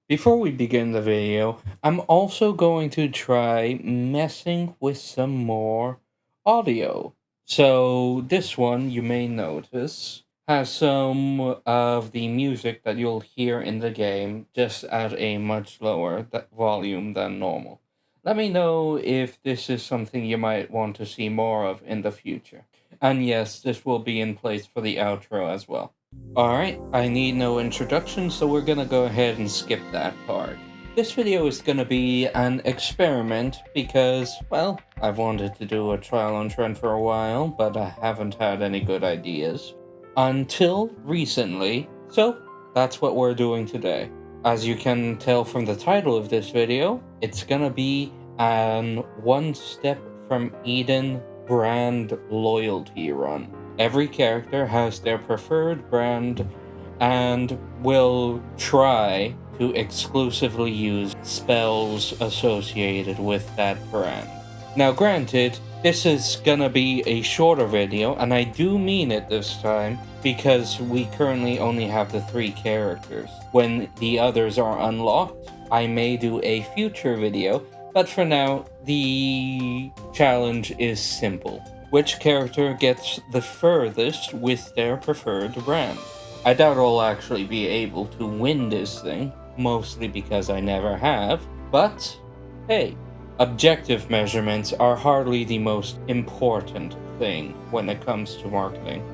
Before we begin the video, I'm also going to try messing with some more audio. So this one, you may notice, has some of the music that you'll hear in the game just at a much lower volume than normal. Let me know if this is something you might want to see more of in the future. And yes, this will be in place for the outro as well. Alright, I need no introduction, so we're gonna go ahead and skip that part. This video is gonna be an experiment because, well, I've wanted to do a trial and trend for a while, but I haven't had any good ideas. Until recently, so that's what we're doing today. As you can tell from the title of this video, it's gonna be an one step from Eden brand loyalty run. Every character has their preferred brand and will try to exclusively use spells associated with that brand. Now granted, this is gonna be a shorter video, and I do mean it this time, because we currently only have the 3 characters. When the others are unlocked, I may do a future video, but for now, the challenge is simple. Which character gets the furthest with their preferred brand? I doubt I'll actually be able to win this thing, mostly because I never have, but hey, objective measurements are hardly the most important thing when it comes to marketing.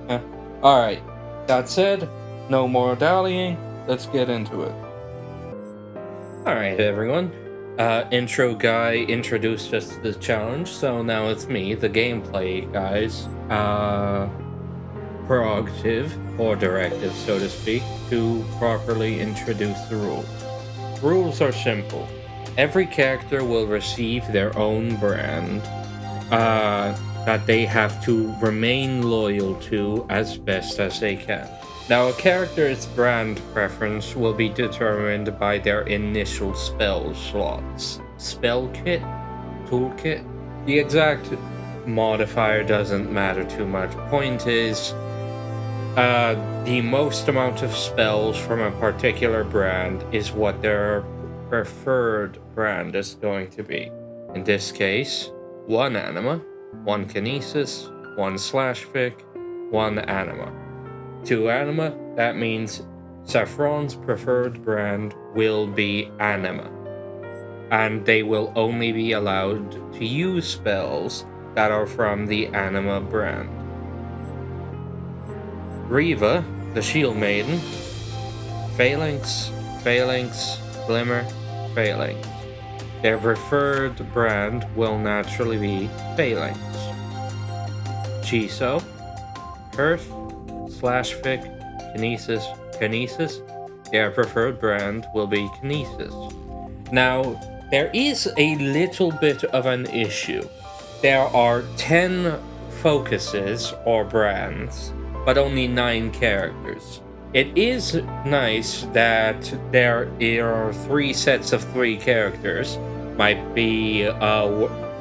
Alright, that said, no more dallying, let's get into it. Alright everyone, intro guy introduced us to the challenge, so now it's me, the gameplay guy's prerogative, or directive so to speak, to properly introduce the rules. Rules are simple. Every character will receive their own brand that they have to remain loyal to as best as they can. Now, a character's brand preference will be determined by their initial spell slots. Spell kit? Toolkit? The exact modifier doesn't matter too much. Point is, the most amount of spells from a particular brand is what their preferred brand is going to be. In this case, 1 anima, 1 kinesis, 1 slash pick, 1 anima. 2 anima, that means Saffron's preferred brand will be anima. And they will only be allowed to use spells that are from the anima brand. Riva, the Shield Maiden, Phalanx, Glimmer, Phalanx. Their preferred brand will naturally be Phalanx. Chiso, Earth, Slashfic, Kinesis, their preferred brand will be Kinesis. Now, there is a little bit of an issue. There are 10 focuses or brands, but only 9 characters. It is nice that there are 3 sets of 3 characters. Might be a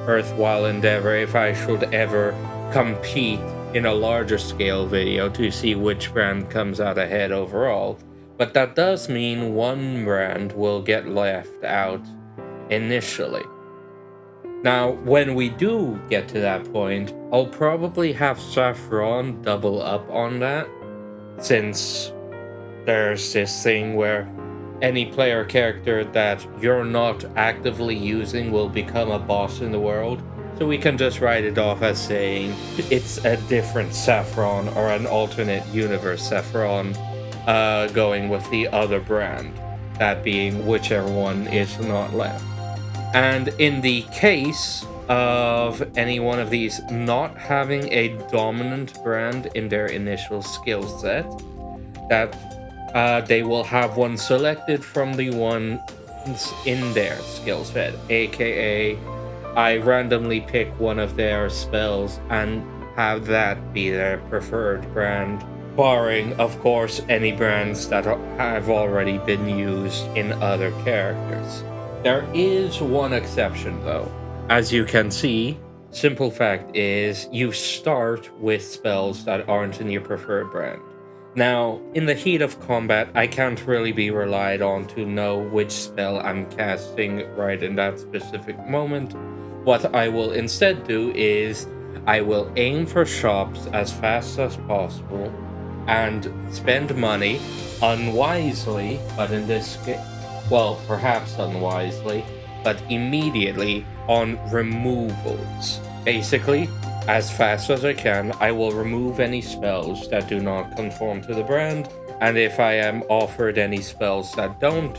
worthwhile endeavor if I should ever compete in a larger scale video to see which brand comes out ahead overall. But that does mean 1 brand will get left out initially. Now, when we do get to that point, I'll probably have Saffron double up on that, since there's this thing where any player character that you're not actively using will become a boss in the world, so we can just write it off as saying it's a different Saffron or an alternate universe Saffron going with the other brand, that being whichever one is not left. And in the case of any one of these not having a dominant brand in their initial skill set, that they will have one selected from the ones in their skill set, aka I randomly pick one of their spells and have that be their preferred brand, barring, of course, any brands that have already been used in other characters. There is one exception, though. As you can see, simple fact is you start with spells that aren't in your preferred brand. Now, in the heat of combat, I can't really be relied on to know which spell I'm casting right in that specific moment. What I will instead do is I will aim for shops as fast as possible and spend money unwisely, but in this case, well, perhaps unwisely, but immediately on removals. Basically, as fast as I can, I will remove any spells that do not conform to the brand, and if I am offered any spells that don't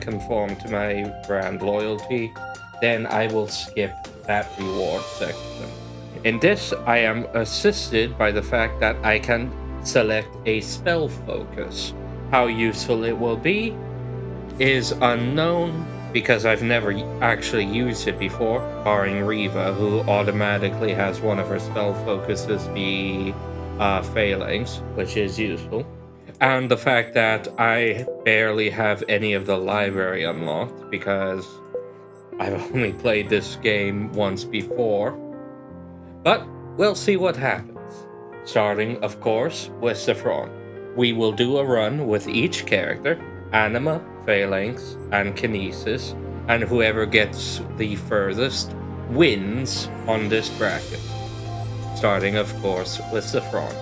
conform to my brand loyalty, then I will skip that reward section. In this, I am assisted by the fact that I can select a spell focus. How useful it will be is unknown, because I've never actually used it before, barring Riva, who automatically has one of her spell focuses be Phalanx, which is useful. And the fact that I barely have any of the library unlocked, because I've only played this game once before. But we'll see what happens. Starting, of course, with Saffron. We will do a run with each character, Anima, Phalanx, and Kinesis, and whoever gets the furthest wins on this bracket. Starting, of course, with Saffron.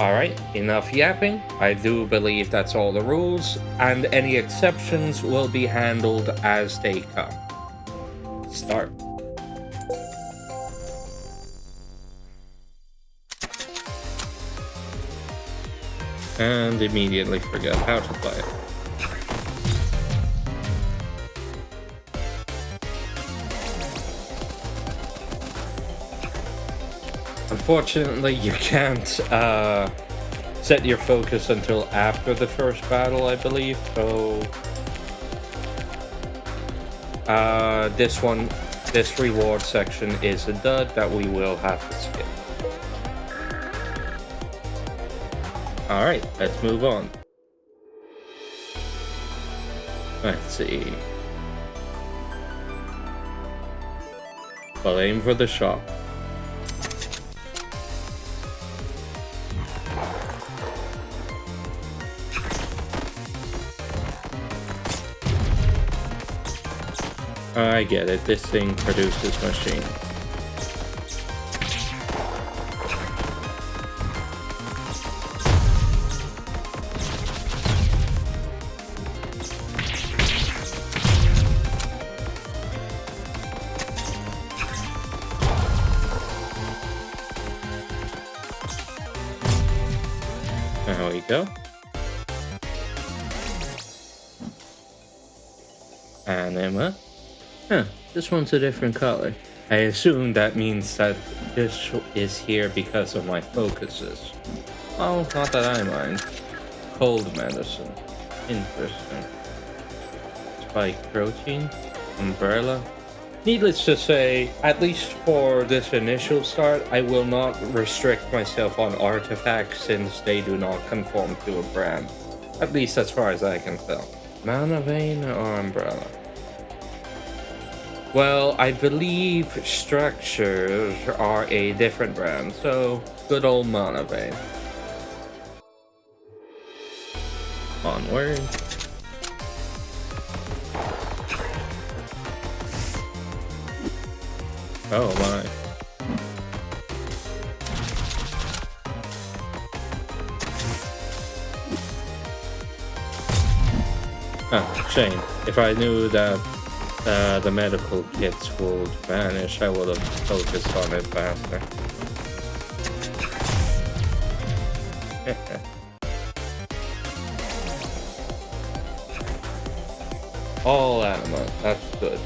Alright, enough yapping. I do believe that's all the rules, and any exceptions will be handled as they come. Start. And immediately forget how to play it. Unfortunately, you can't set your focus until after the first battle, I believe, so this reward section is a dud that we will have to skip. Alright, let's move on. Let's see. I'll aim for the shop. I get it, this thing produces machine. There we go. Anima. Huh, this one's a different color. I assume that means that this is here because of my focuses. Oh, not that I mind. Cold medicine. Interesting. Spike protein. Umbrella. Needless to say, at least for this initial start, I will not restrict myself on artifacts since they do not conform to a brand. At least as far as I can tell. Mana Vein or Umbrella? Well, I believe structures are a different brand, so good old Mana Vein. Onward. Oh my. Oh, shame. If I knew that the medical kits would vanish, I would have focused on it faster. All anima, that's good.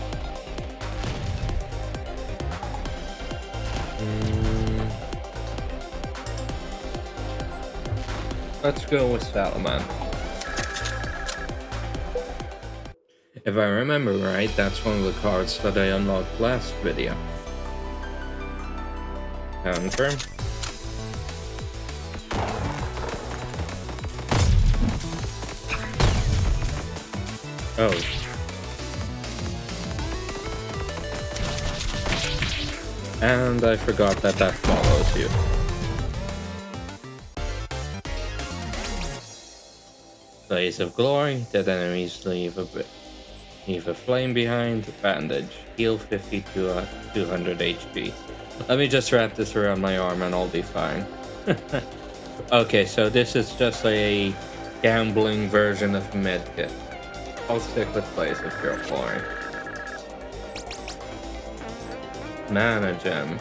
Let's go with Salamander. If I remember right, that's one of the cards that I unlocked last video. Confirm. Oh. And I forgot that that follows you. Blaze of Glory. Dead enemies leave a flame behind. Bandage. Heal 50 to 200 HP. Let me just wrap this around my arm and I'll be fine. Okay, so this is just a gambling version of medkit. I'll stick with Blaze of Glory. Mana Gem.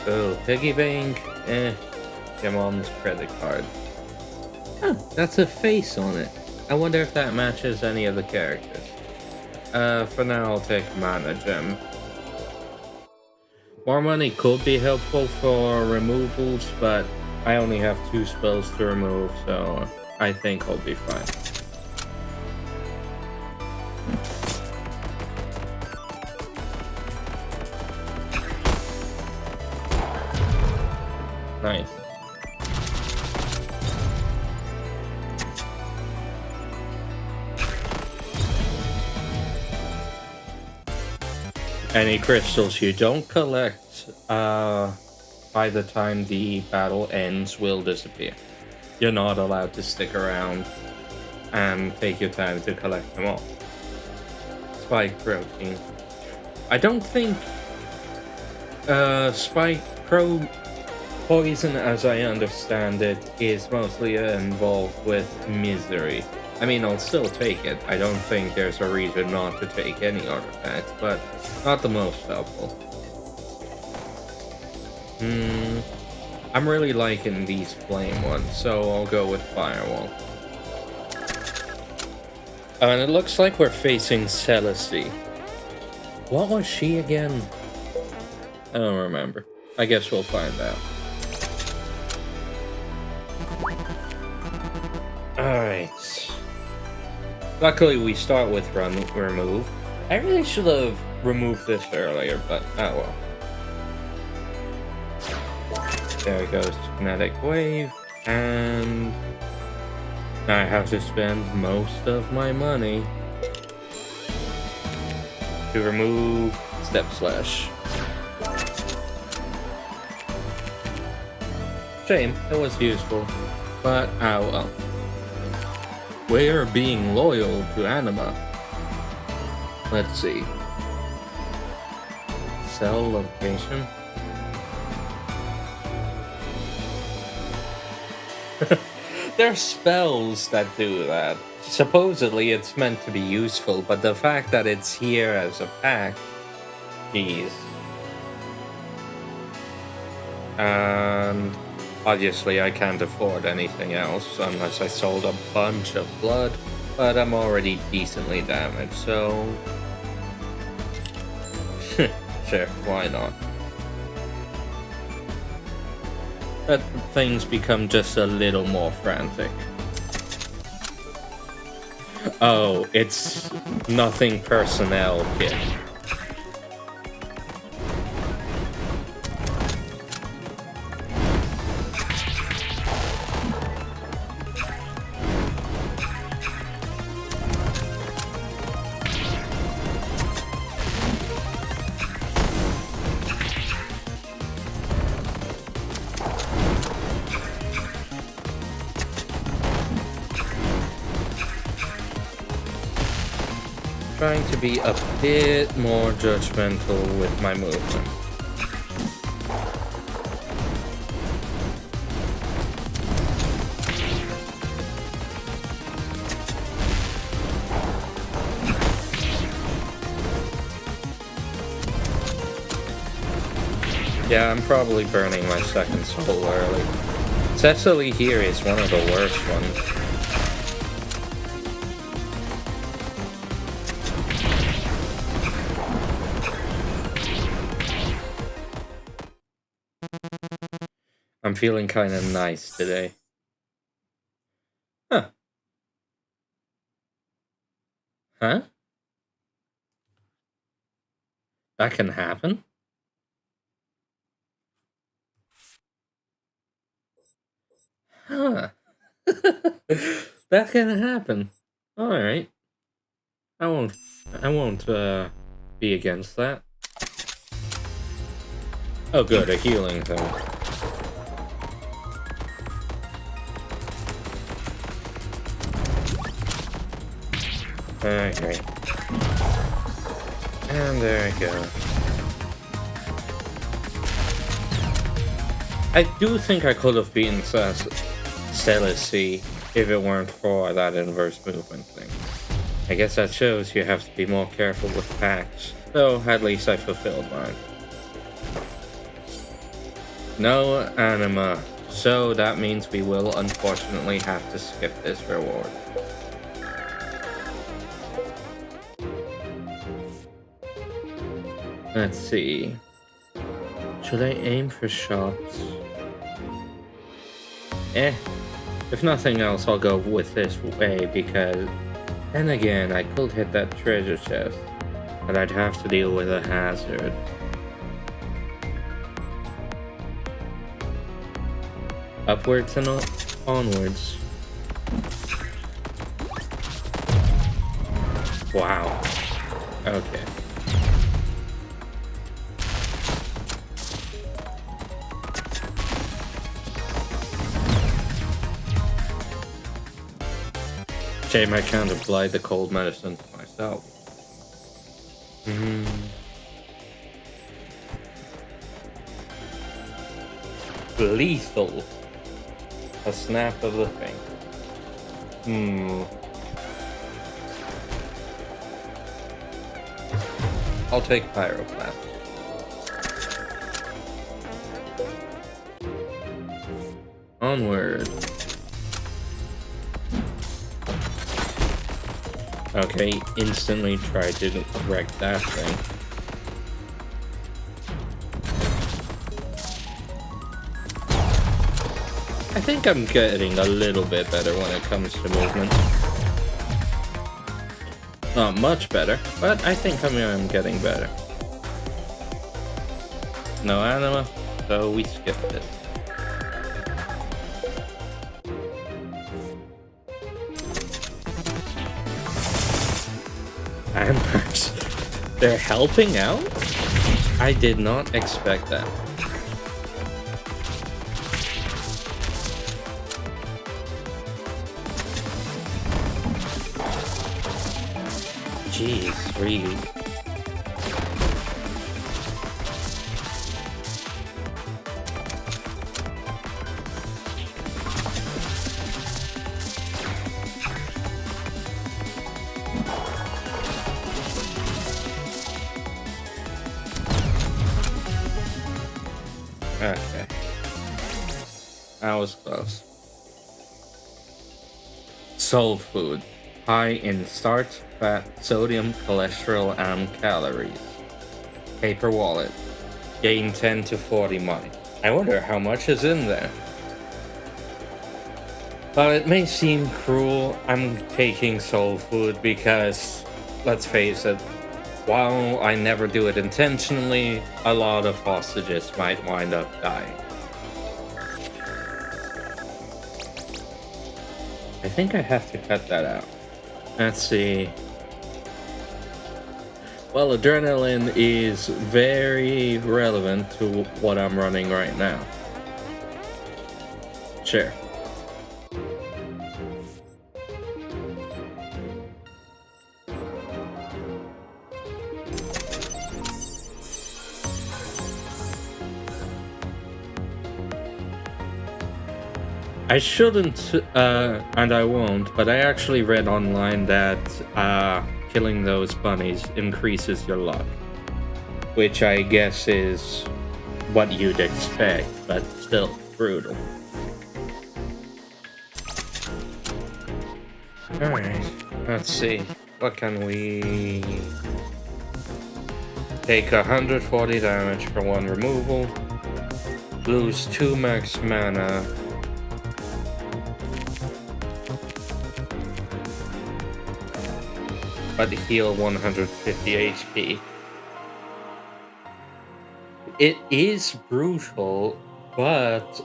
Oh, Piggy Bank. Your mom's credit card. Oh, that's a face on it. I wonder if that matches any of the characters. For now, I'll take Mana Gem. More money could be helpful for removals, but I only have 2 spells to remove, so I think I'll be fine. Nice. Any crystals you don't collect by the time the battle ends will disappear. You're not allowed to stick around and take your time to collect them all. Spike protein. I don't think spike poison, as I understand it, is mostly involved with misery. I mean, I'll still take it. I don't think there's a reason not to take any artifact, but not the most helpful. I'm really liking these flame ones, so I'll go with Firewall. And it looks like we're facing Celesty. What was she again? I don't remember. I guess we'll find out. Alright. Luckily, we start with remove. I really should have removed this earlier, but oh well. There goes Kinetic Wave, and now I have to spend most of my money to remove Step Slash. Shame, it was useful, but oh well. We're being loyal to Anima. Let's see. Cell location. There's spells that do that. Supposedly it's meant to be useful, but the fact that it's here as a pack, jeez. And obviously I can't afford anything else unless I sold a bunch of blood, but I'm already decently damaged, so sure, why not? But things become just a little more frantic. Oh, it's nothing personnel kit. Trying to be a bit more judgmental with my movement. Yeah, I'm probably burning my second soul early. Cecily here is one of the worst ones. I'm feeling kind of nice today. Huh. Huh? That can happen? Huh. That can happen. Alright. I won't be against that. Oh good, a healing thing. Okay. And there we go. I do think I could have beaten Celestia if it weren't for that inverse movement thing. I guess that shows you have to be more careful with packs. Though, at least I fulfilled mine. No anima. So that means we will unfortunately have to skip this reward. Let's see. Should I aim for shots? If nothing else, I'll go with this way because then again, I could hit that treasure chest, but I'd have to deal with a hazard. Upwards and onwards. Wow. Okay. Shame I can't apply the cold medicine to myself. Lethal. A snap of the thing. I'll take Pyroblast. Onward. Okay, instantly tried to wreck that thing. I think I'm getting a little bit better when it comes to movement. Not much better, but I think I'm getting better. No anima, so we skip this. Amber's. They're helping out? I did not expect that. Jeez, really? Okay. That was close. Soul food. High in starch, fat, sodium, cholesterol, and calories. Paper wallet. Gain 10 to 40 money. I wonder how much is in there. While it may seem cruel, I'm taking soul food because, let's face it, while I never do it intentionally, a lot of hostages might wind up dying. I think I have to cut that out. Let's see. Well, adrenaline is very relevant to what I'm running right now. Sure. I shouldn't, and I won't, but I actually read online that killing those bunnies increases your luck. Which I guess is what you'd expect, but still brutal. Alright, let's see. What can we... Take 140 damage for one removal. Lose 2 max mana. But heal 150 HP. It is brutal, but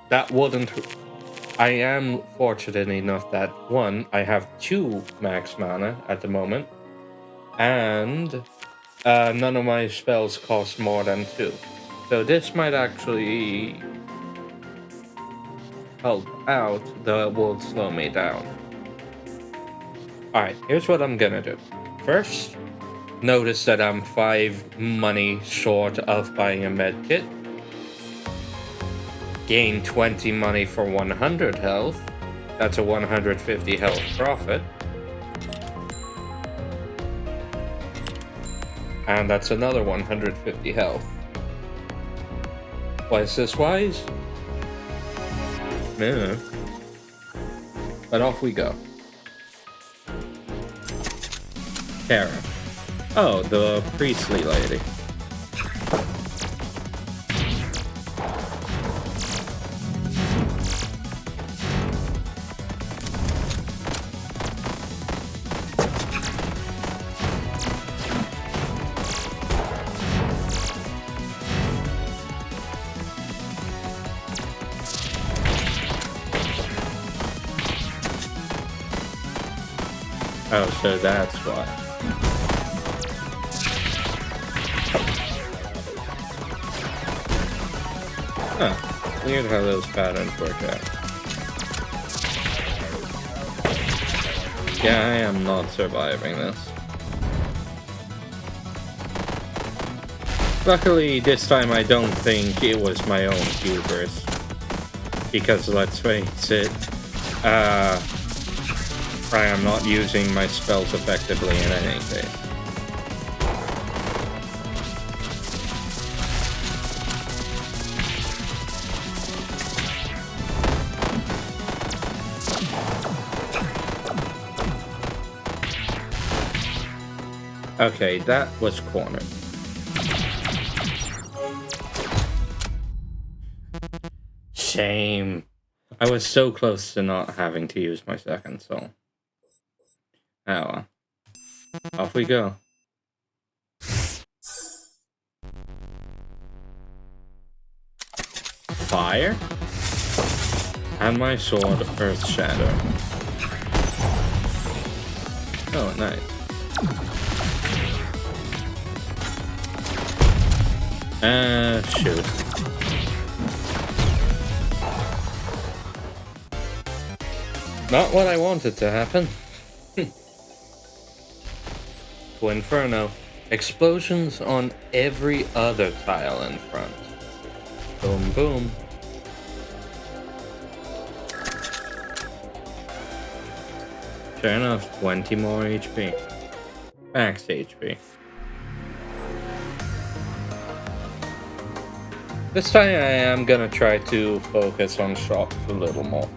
that wouldn't... I am fortunate enough that, one, I have 2 max mana at the moment, and none of my spells cost more than 2. So this might actually help out, though it would slow me down. Alright, here's what I'm gonna do. First, notice that I'm 5 money short of buying a medkit. Gain 20 money for 100 health. That's a 150 health profit. And that's another 150 health. Why is this wise? No. But off we go. Kara. Oh, the priestly lady. Oh, so that's why. Huh. Weird how those patterns work out. Yeah, I am not surviving this. Luckily, this time I don't think it was my own hubris. Because let's face it, I am not using my spells effectively in any case. Okay, that was cornered. Shame. I was so close to not having to use my second soul. Oh well. Off we go. Fire? And my sword, Earth Shadow. Oh, nice. Shoot. Not what I wanted to happen. To Inferno. Explosions on every other tile in front. Boom, boom. Sure enough, 20 more HP. Max HP. This time I am gonna try to focus on shock a little more.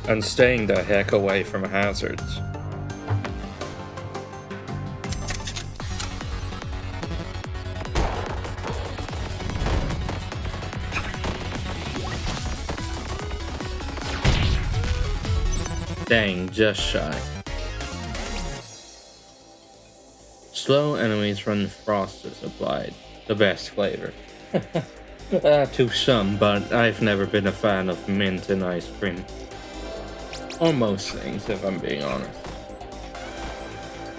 And staying the heck away from hazards. Dang, just shy. Slow enemies run frost is applied. The best flavor. To some, but I've never been a fan of mint and ice cream. Or most things, if I'm being honest.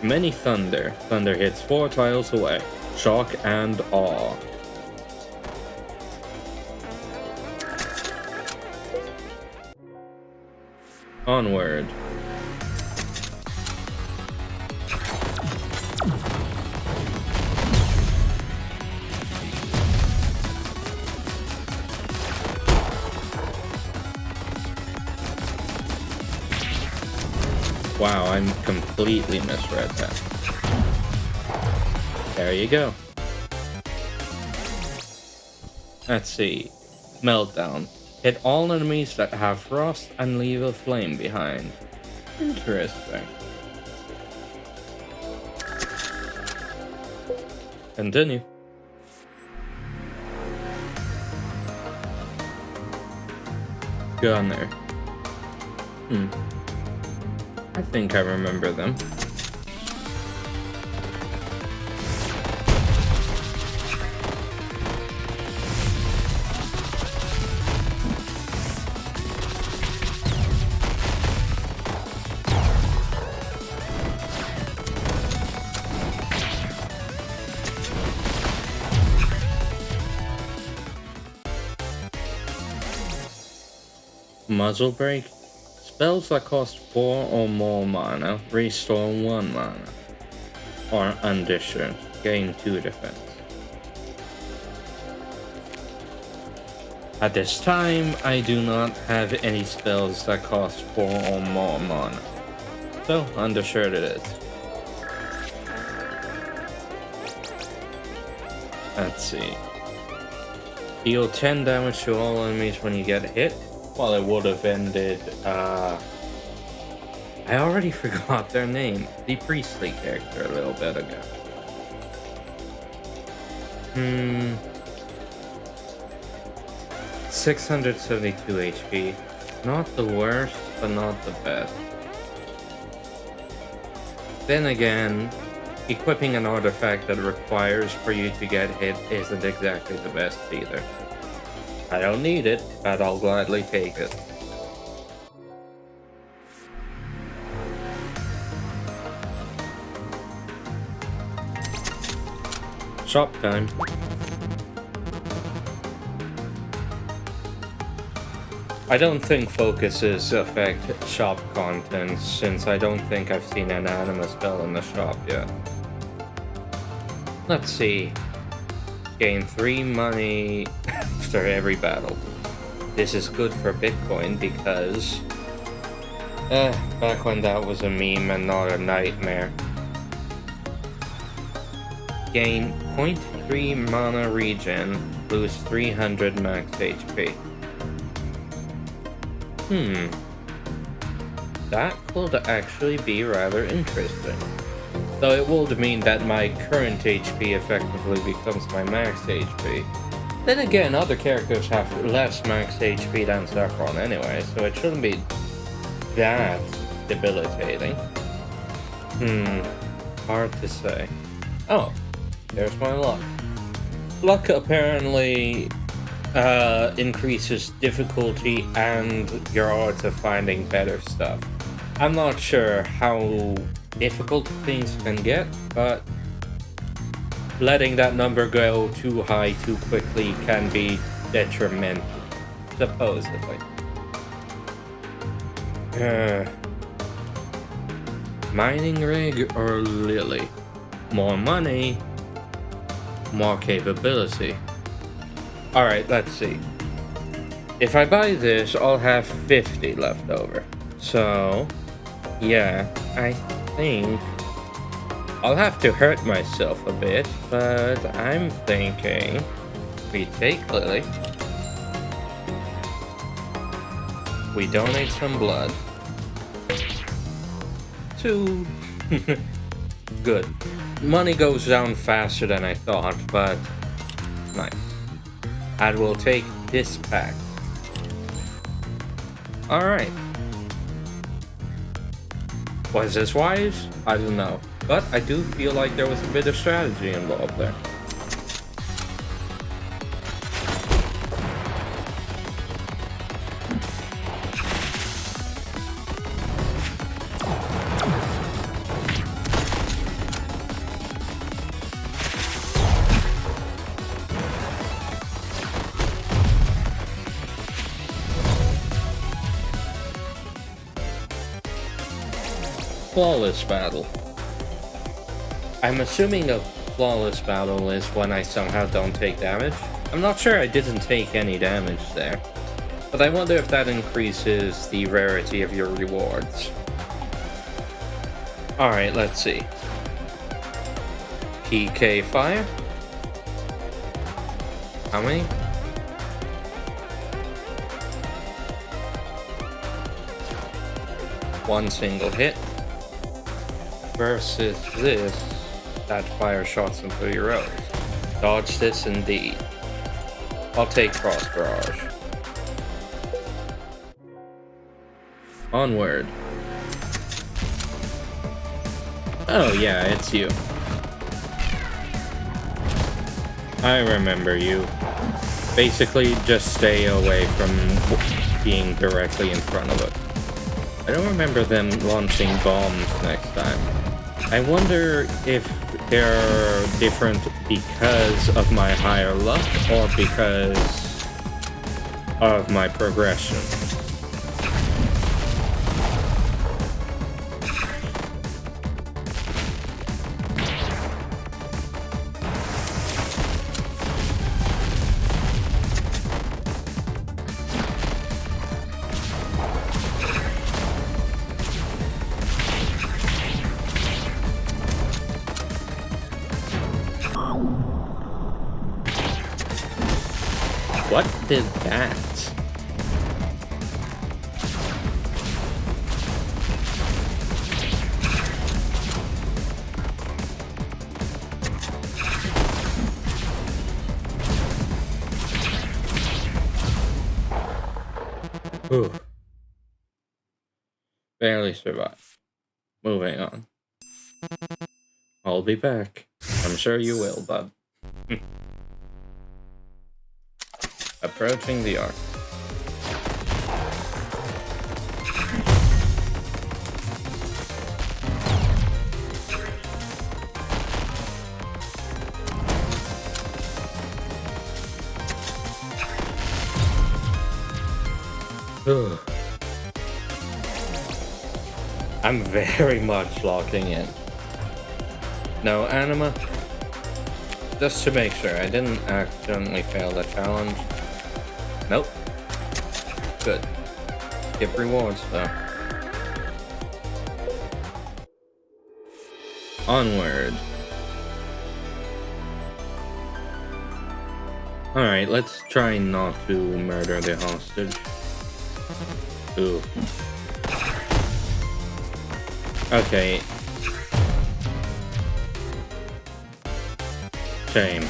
Many thunder. Thunder hits 4 tiles away. Shock and awe. Onward. Wow, I completely misread that. There you go. Let's see. Meltdown. Hit all enemies that have frost and leave a flame behind. Interesting. Continue. Gunner. I think I remember them. Muzzle break? Spells that cost 4 or more mana restore 1 mana. Or Unditioned, gain 2 defense. At this time, I do not have any spells that cost 4 or more mana. So, Undershirt it is. Let's see. Deal 10 damage to all enemies when you get hit. Well, it would have ended, I already forgot their name. The priestly character a little bit ago. 672 HP. Not the worst, but not the best. Then again, equipping an artifact that requires for you to get hit isn't exactly the best either. I don't need it, but I'll gladly take it. Shop time. I don't think focuses affect shop contents, since I don't think I've seen an anima spell in the shop yet. Let's see. Gain 3 money after every battle. This is good for Bitcoin because... back when that was a meme and not a nightmare. Gain 0.3 mana regen, lose 300 max HP. That could actually be rather interesting. Though it would mean that my current HP effectively becomes my max HP. Then again, other characters have less max HP than Saffron anyway, so it shouldn't be that debilitating. Hard to say. Oh, there's my luck. Luck apparently increases difficulty and your odds of finding better stuff. I'm not sure how difficult things can get, but letting that number go too high too quickly can be detrimental, supposedly. Mining rig or Lily? More money, more capability. Alright, let's see. If I buy this, I'll have 50 left over. So, yeah, I think I'll have to hurt myself a bit, but I'm thinking we take Lily. We donate some blood. To... Good. Money goes down faster than I thought, but nice. And we'll take this pack. Alright. Was this wise? I don't know. But I do feel like there was a bit of strategy involved there. Flawless battle. I'm assuming a flawless battle is when I somehow don't take damage. I'm not sure I didn't take any damage there, but I wonder if that increases the rarity of your rewards. Alright, let's see. PK fire? How many? One single hit. Versus this, that fire shots into your road. Dodge this indeed. I'll take cross barrage. Onward. Oh yeah, it's you. I remember you. Basically, just stay away from being directly in front of it. I don't remember them launching bombs next time. I wonder if they're different because of my higher luck or because of my progression. What did that? Ooh. Barely survived. Moving on. I'll be back. I'm sure you will, bud. Approaching the arc. I'm very much locking in. No anima. Just to make sure I didn't accidentally fail the challenge. Nope. Good. Skip rewards though. Onward. Alright, let's try not to murder the hostage. Ooh. Okay. Shame.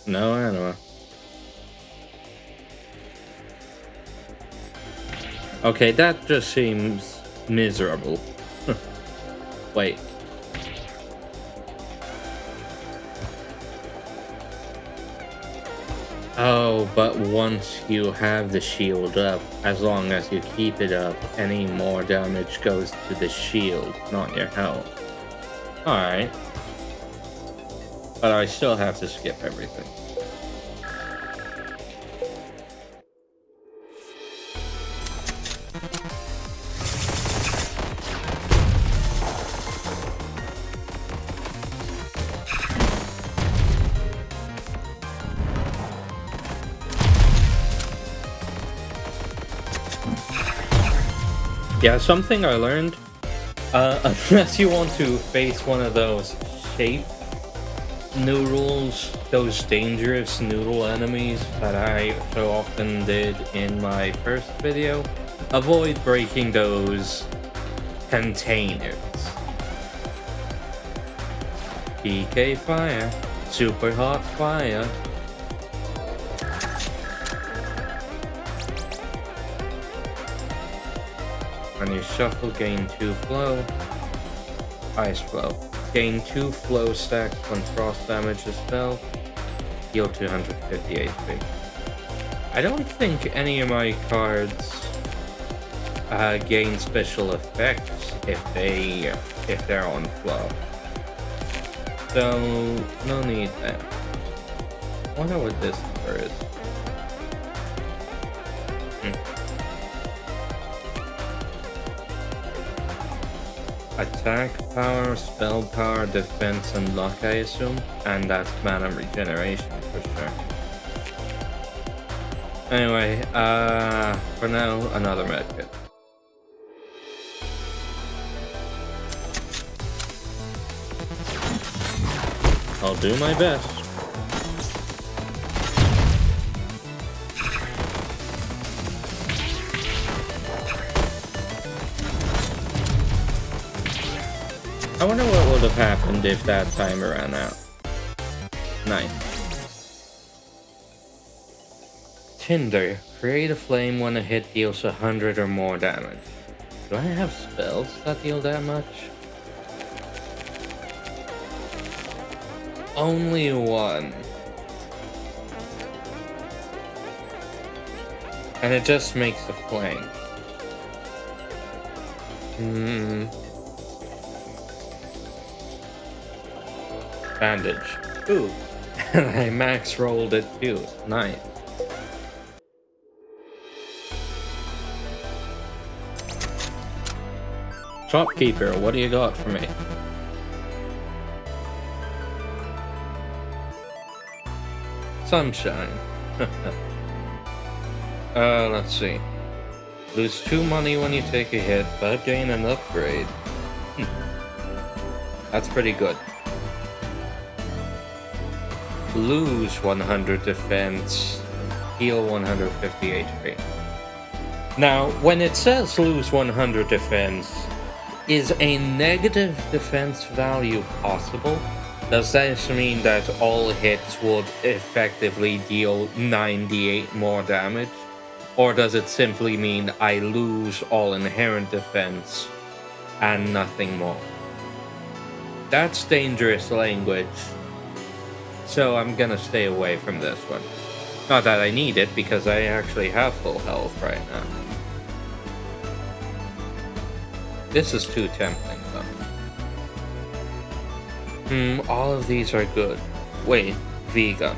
No anima. Okay, that just seems miserable. Wait. Oh, but once you have the shield up, as long as you keep it up, any more damage goes to the shield, not your health. Alright. But I still have to skip everything. Yeah, something I learned, unless you want to face one of those shape noodles, those dangerous noodle enemies that I so often did in my first video, avoid breaking those containers. PK fire, super hot fire. When you shuffle, gain 2 flow. Ice flow. Gain 2 flow stacks when frost damage is spell. Heal 250 HP. I don't think any of my cards gain special effects if they're on flow. So no need there. I wonder what this number is. Attack power, spell power, defense, and luck, I assume. And that's mana regeneration for sure. Anyway, for now, another medkit. I'll do my best. I wonder what would have happened if that timer ran out. Nice. Tinder. Create a flame when a hit deals 100 or more damage. Do I have spells that deal that much? Only one. And it just makes a flame. Bandage. Ooh. And I max rolled it too. Nice. Shopkeeper, what do you got for me? Sunshine. Let's see. Lose 2 money when you take a hit, but gain an upgrade. That's pretty good. lose 100 defense, heal 150 HP. Now, when it says lose 100 defense, is a negative defense value possible? Does this mean that all hits would effectively deal 98 more damage? Or does it simply mean I lose all inherent defense and nothing more? That's dangerous language, so I'm gonna stay away from this one. Not that I need it, because I actually have full health right now. This is too tempting, though. All of these are good. Wait, V-gun.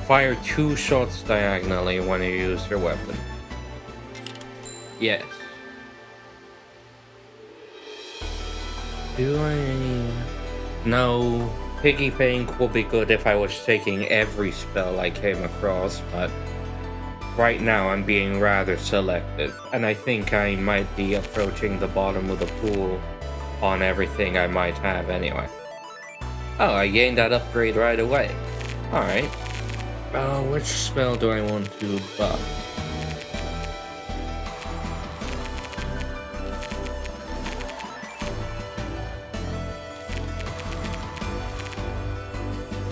Fire 2 shots diagonally when you use your weapon. Yes. Do I... No. Piggy Bank will be good if I was taking every spell I came across, but right now I'm being rather selective, and I think I might be approaching the bottom of the pool on everything I might have anyway. Oh, I gained that upgrade right away. Alright. Which spell do I want to buff?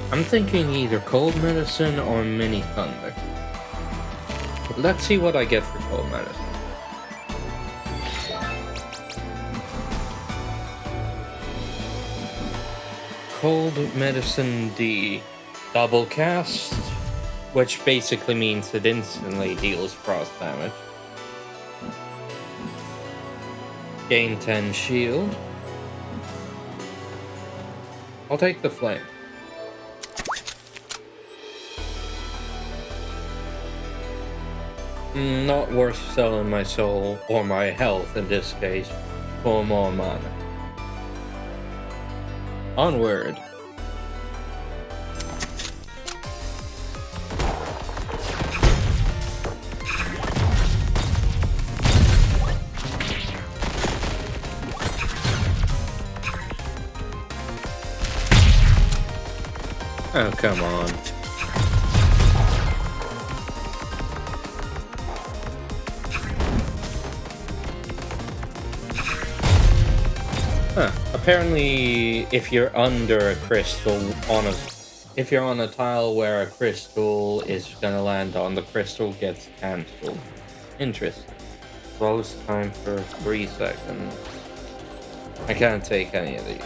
I'm thinking either Cold Medicine or Mini Thunder. Let's see what I get for Cold Medicine. Cold Medicine D. Double cast, which basically means it instantly deals frost damage. Gain 10 shield. I'll take the flame. Not worth selling my soul, or my health in this case, for more mana. Onward. Oh, come on. Apparently, if you're under a crystal if you're on a tile where a crystal is gonna land on, the crystal gets cancelled. Interesting. Close time for 3 seconds. I can't take any of these.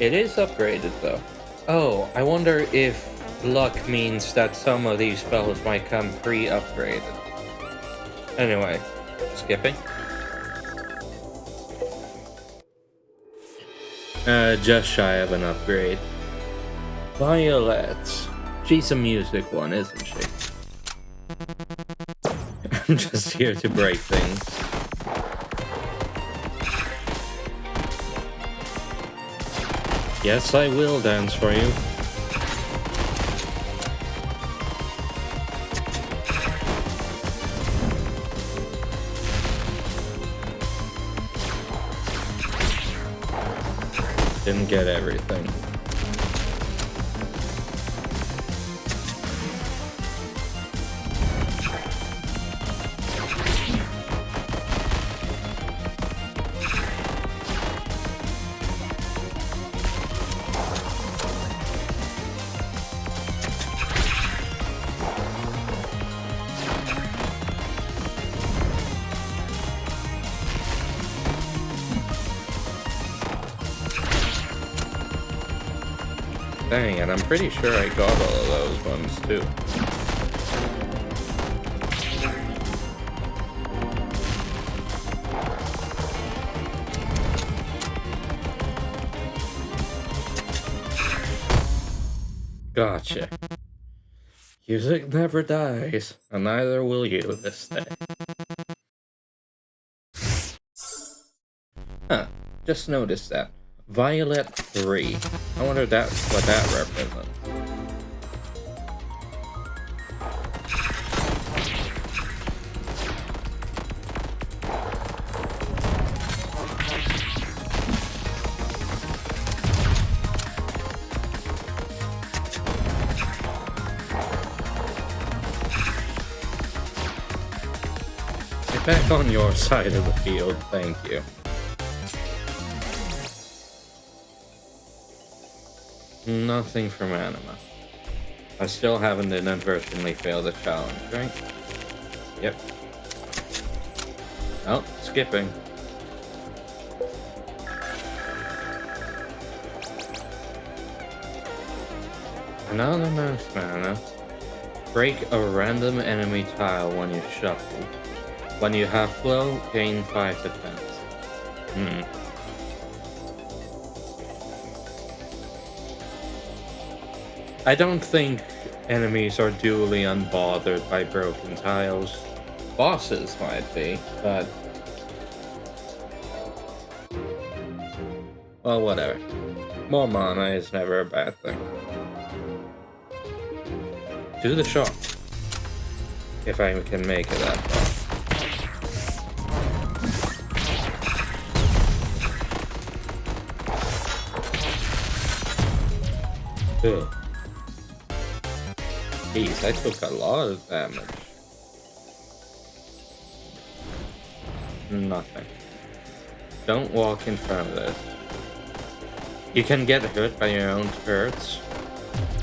It is upgraded though. Oh, I wonder if luck means that some of these spells might come pre-upgraded. Anyway, skipping. Just shy of an upgrade. Violet. She's a music one, isn't she? I'm just here to break things. Yes, I will dance for you. Didn't get everything. Dang it, I'm pretty sure I got all of those ones too. Gotcha. Music never dies, and neither will you this day. Huh, just noticed that. Violet 3. I wonder what that represents. back on your side of the field, thank you. Nothing from Anima. I still haven't inadvertently failed a challenge, right? Yep. Oh, skipping. Another mouse mana. Break a random enemy tile when you shuffle. When you have flow, gain 5 defense. I don't think enemies are duly unbothered by broken tiles. Bosses might be, but... well, whatever. More mana is never a bad thing. Do the shot. If I can make it that far. Ugh. Jeez, I took a lot of damage. Nothing. Don't walk in front of this. You can get hurt by your own turrets.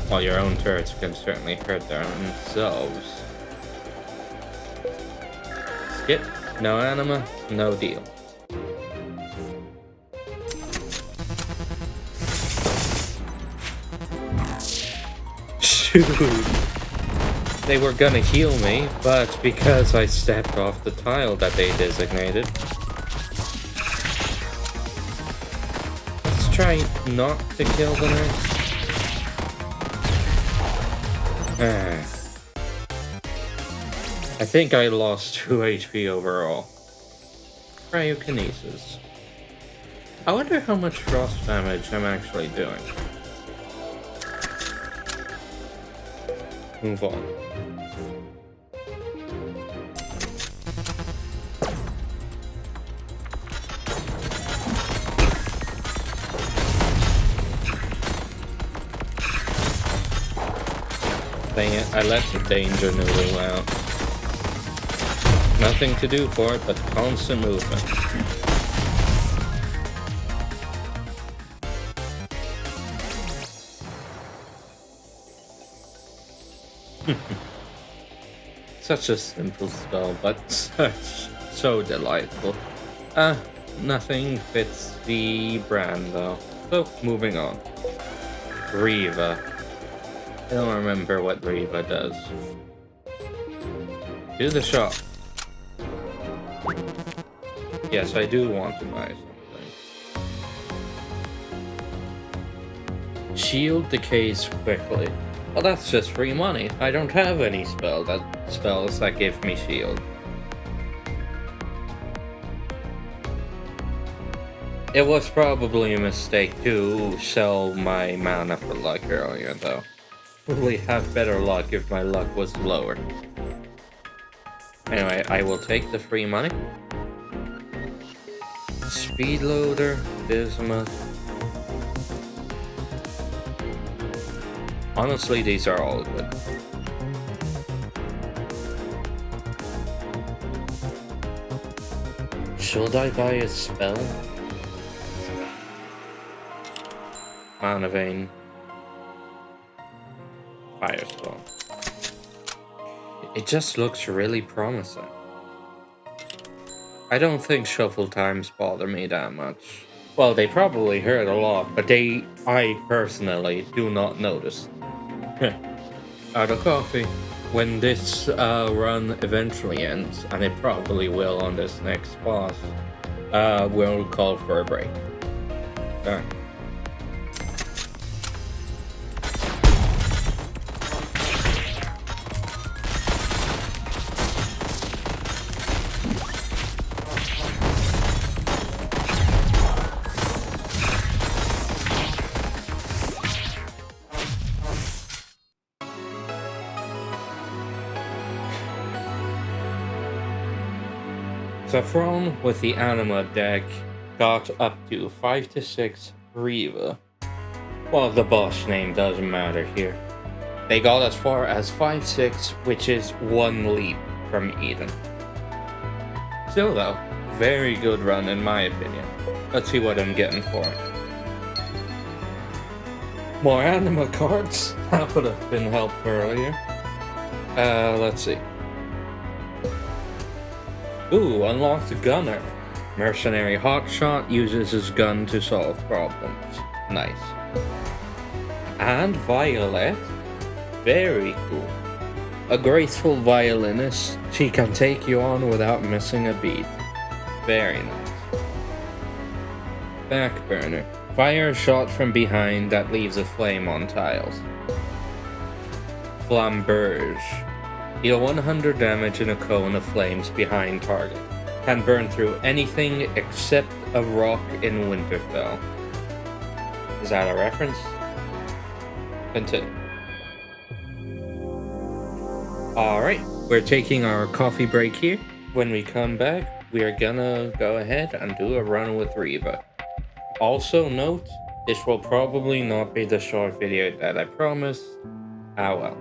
Well, your own turrets can certainly hurt themselves. Skip. No anima, no deal. Shoot! They were gonna heal me, but because I stepped off the tile that they designated. Let's try not to kill the nurse. I think I lost 2 HP overall. Cryokinesis. I wonder how much frost damage I'm actually doing. Move on. Dang it, I let the danger noodle out. Nothing to do for it but constant movement. Such a simple spell, but so delightful. Nothing fits the brand though. So, moving on. Riva. I don't remember what Riva does. Do the shot. Yes, I do want to buy something. Shield decays quickly. Well, that's just free money. I don't have any spells that give me shield. It was probably a mistake to sell my mana for luck earlier, though. Probably have better luck if my luck was lower. Anyway, I will take the free money. Speed loader, bismuth. Honestly, these are all good. Should I buy a spell? Mana Vein. Firestorm. It just looks really promising. I don't think shuffle times bother me that much. Well, they probably hurt a lot, but I personally do not notice. Out of coffee. When this run eventually ends, and it probably will on this next boss, we'll call for a break. Alright. Saffron with the Anima deck got up to 5 to 6 Riva. Well, the boss name doesn't matter here. They got as far as 5-6, which is 1 leap from Eden. Still though, very good run in my opinion. Let's see what I'm getting for it. More anima cards. That would have been helped earlier. Let's see. Ooh, unlocked Gunner. Mercenary hotshot uses his gun to solve problems. Nice. And Violet. Very cool. A graceful violinist, she can take you on without missing a beat. Very nice. Backburner. Fire a shot from behind that leaves a flame on tiles. Flamberge. Deal 100 damage in a cone of flames behind target. Can burn through anything except a rock in Winterfell. Is that a reference? Continue. Alright, we're taking our coffee break here. When we come back, we are gonna go ahead and do a run with Reva. Also note, this will probably not be the short video that I promised. Ah well.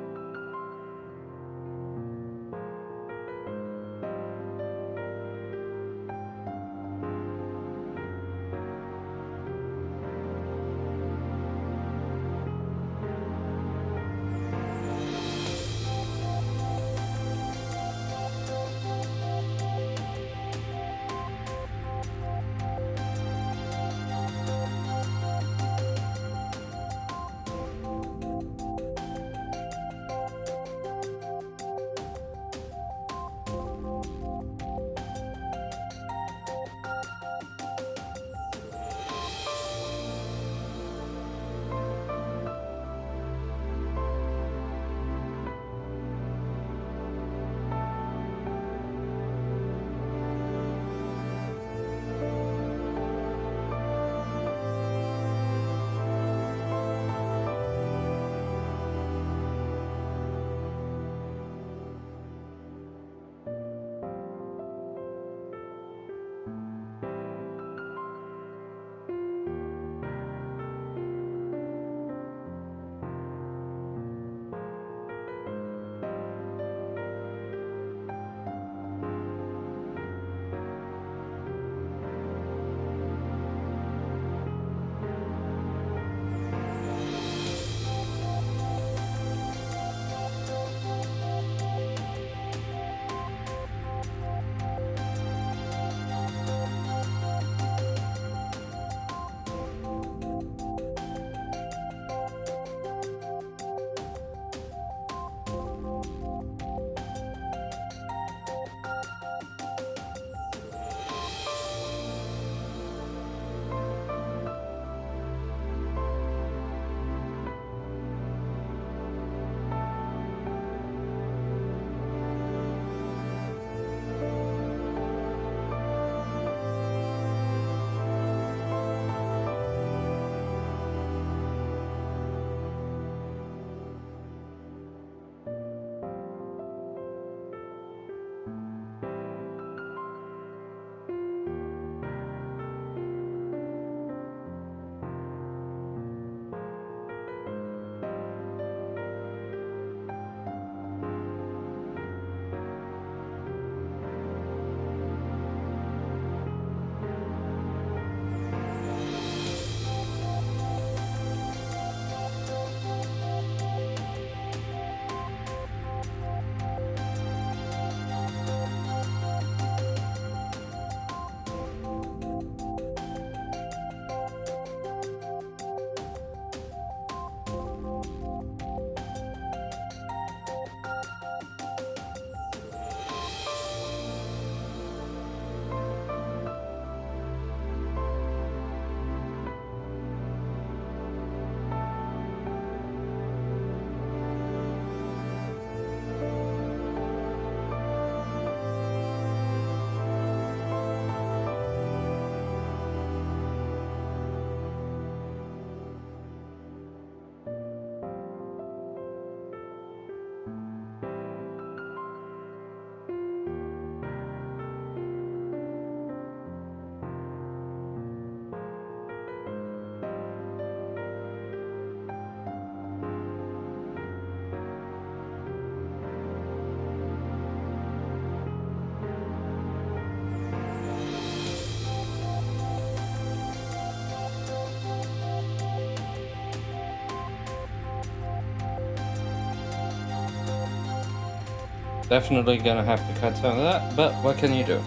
Definitely gonna have to cut some of that, but what can you do?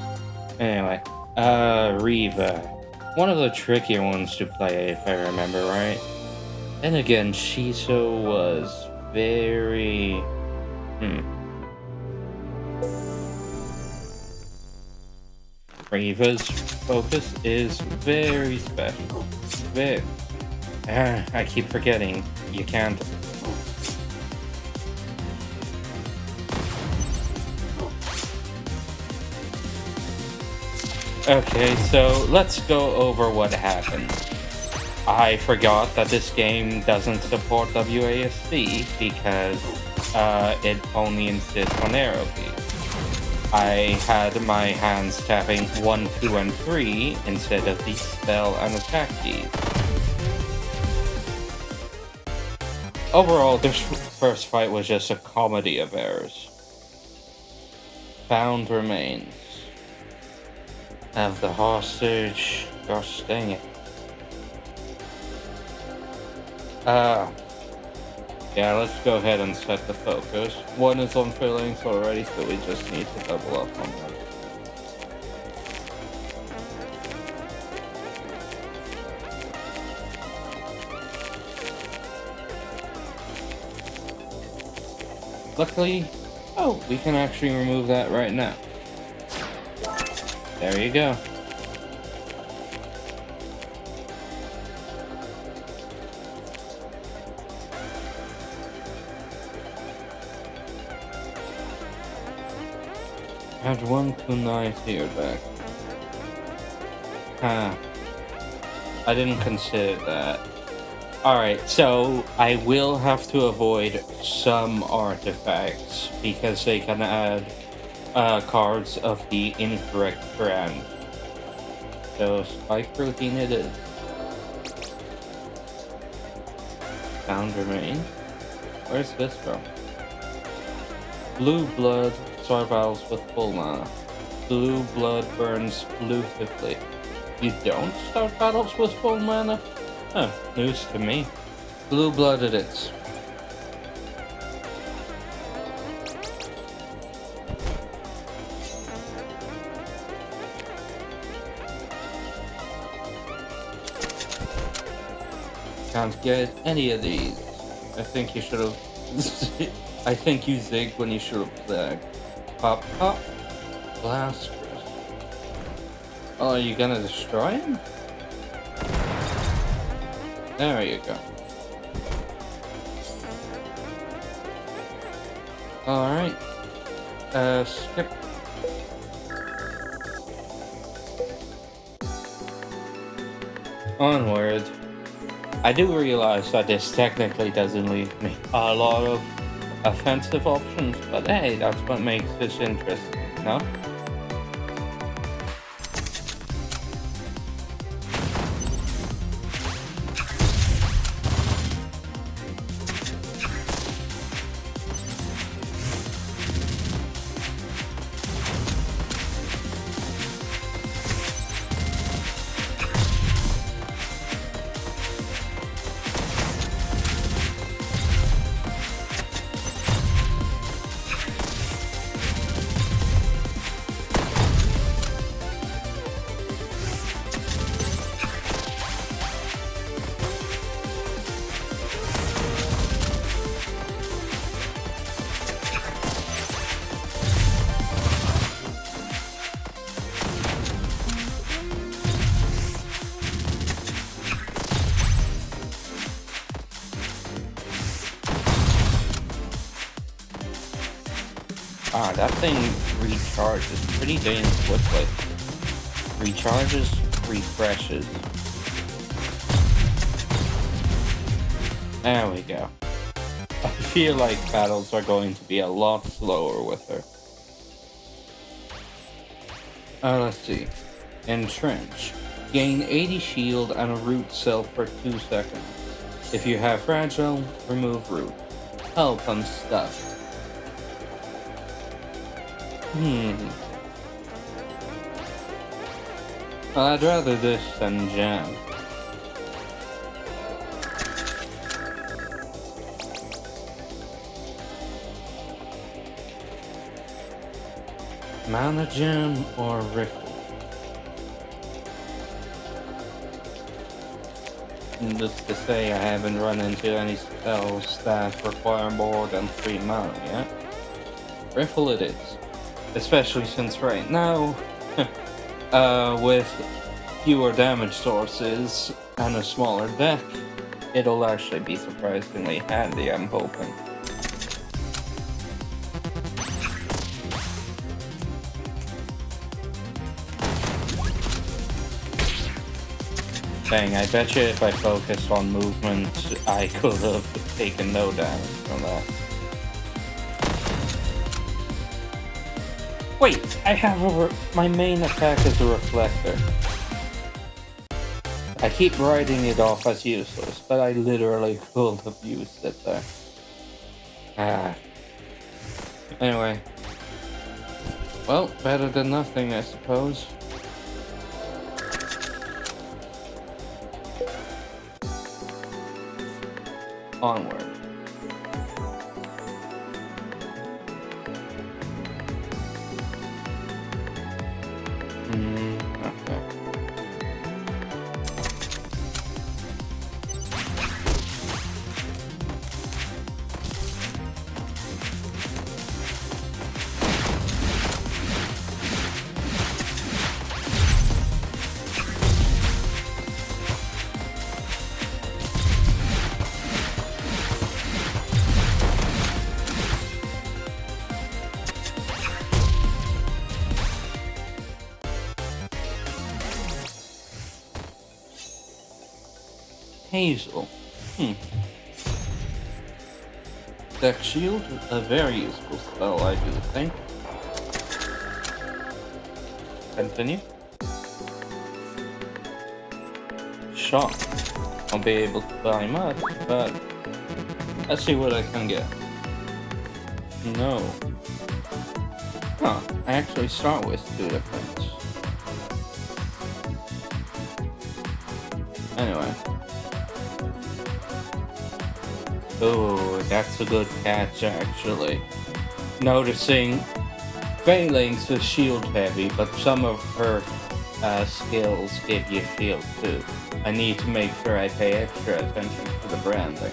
Anyway, Reva. One of the trickier ones to play, if I remember right. And again, Shiso was very... Reva's focus is very special. Very... I keep forgetting. You can't... Okay, so let's go over what happened. I forgot that this game doesn't support WASD because it only insists on arrow keys. I had my hands tapping 1, 2, and 3 instead of the spell and attack keys. Overall, this first fight was just a comedy of errors. Found remains. Have the hostage. Gosh dang it. Yeah, let's go ahead and set the focus. One is on fillings already, so we just need to double up on that. Luckily, oh, we can actually remove that right now. There you go. Add 1 to 9 here back. Huh. I didn't consider that. Alright, so I will have to avoid some artifacts because they can add cards of the incorrect brand. So spike protein it is. Found remain. Where's this from? Blue blood start battles with full mana. Blue blood burns beautifully. You don't start battles with full mana? Huh, news to me. Blue blood it is. Can't get any of these. I think you should have... I think you zigged when you should have zagged. Pop, pop. Blast. Oh, are you gonna destroy him? There you go. Alright. Skip. Onward. I do realize that this technically doesn't leave me a lot of offensive options, but hey, that's what makes this interesting, no? Ah, that thing recharges pretty dang quickly. Recharges, refreshes. There we go. I feel like battles are going to be a lot slower with her. Let's see. Entrench. Gain 80 shield and a root cell for 2 seconds. If you have fragile, remove root. Help on stuff. I'd rather this than jam. Mana Gem or Riffle? Needless to say, I haven't run into any spells that require more than 3 mana yet. Riffle it is. Especially since right now, with fewer damage sources and a smaller deck, it'll actually be surprisingly handy, I'm hoping. Dang, I bet you if I focused on movement, I could have taken no damage from that. Wait, I have my main attack is a reflector. I keep writing it off as useless, but I literally could have used it there. Anyway. Well, better than nothing, I suppose. Onward. Okay. Hazel. Deck Shield, a very useful spell, I do think. Continue. Shock. I'll be able to buy much, but let's see what I can get. No. Huh, I actually start with 2 defense. Anyway. Oh, that's a good catch, actually. Noticing Phalanx is shield heavy, but some of her skills give you shield too. I need to make sure I pay extra attention to the branding.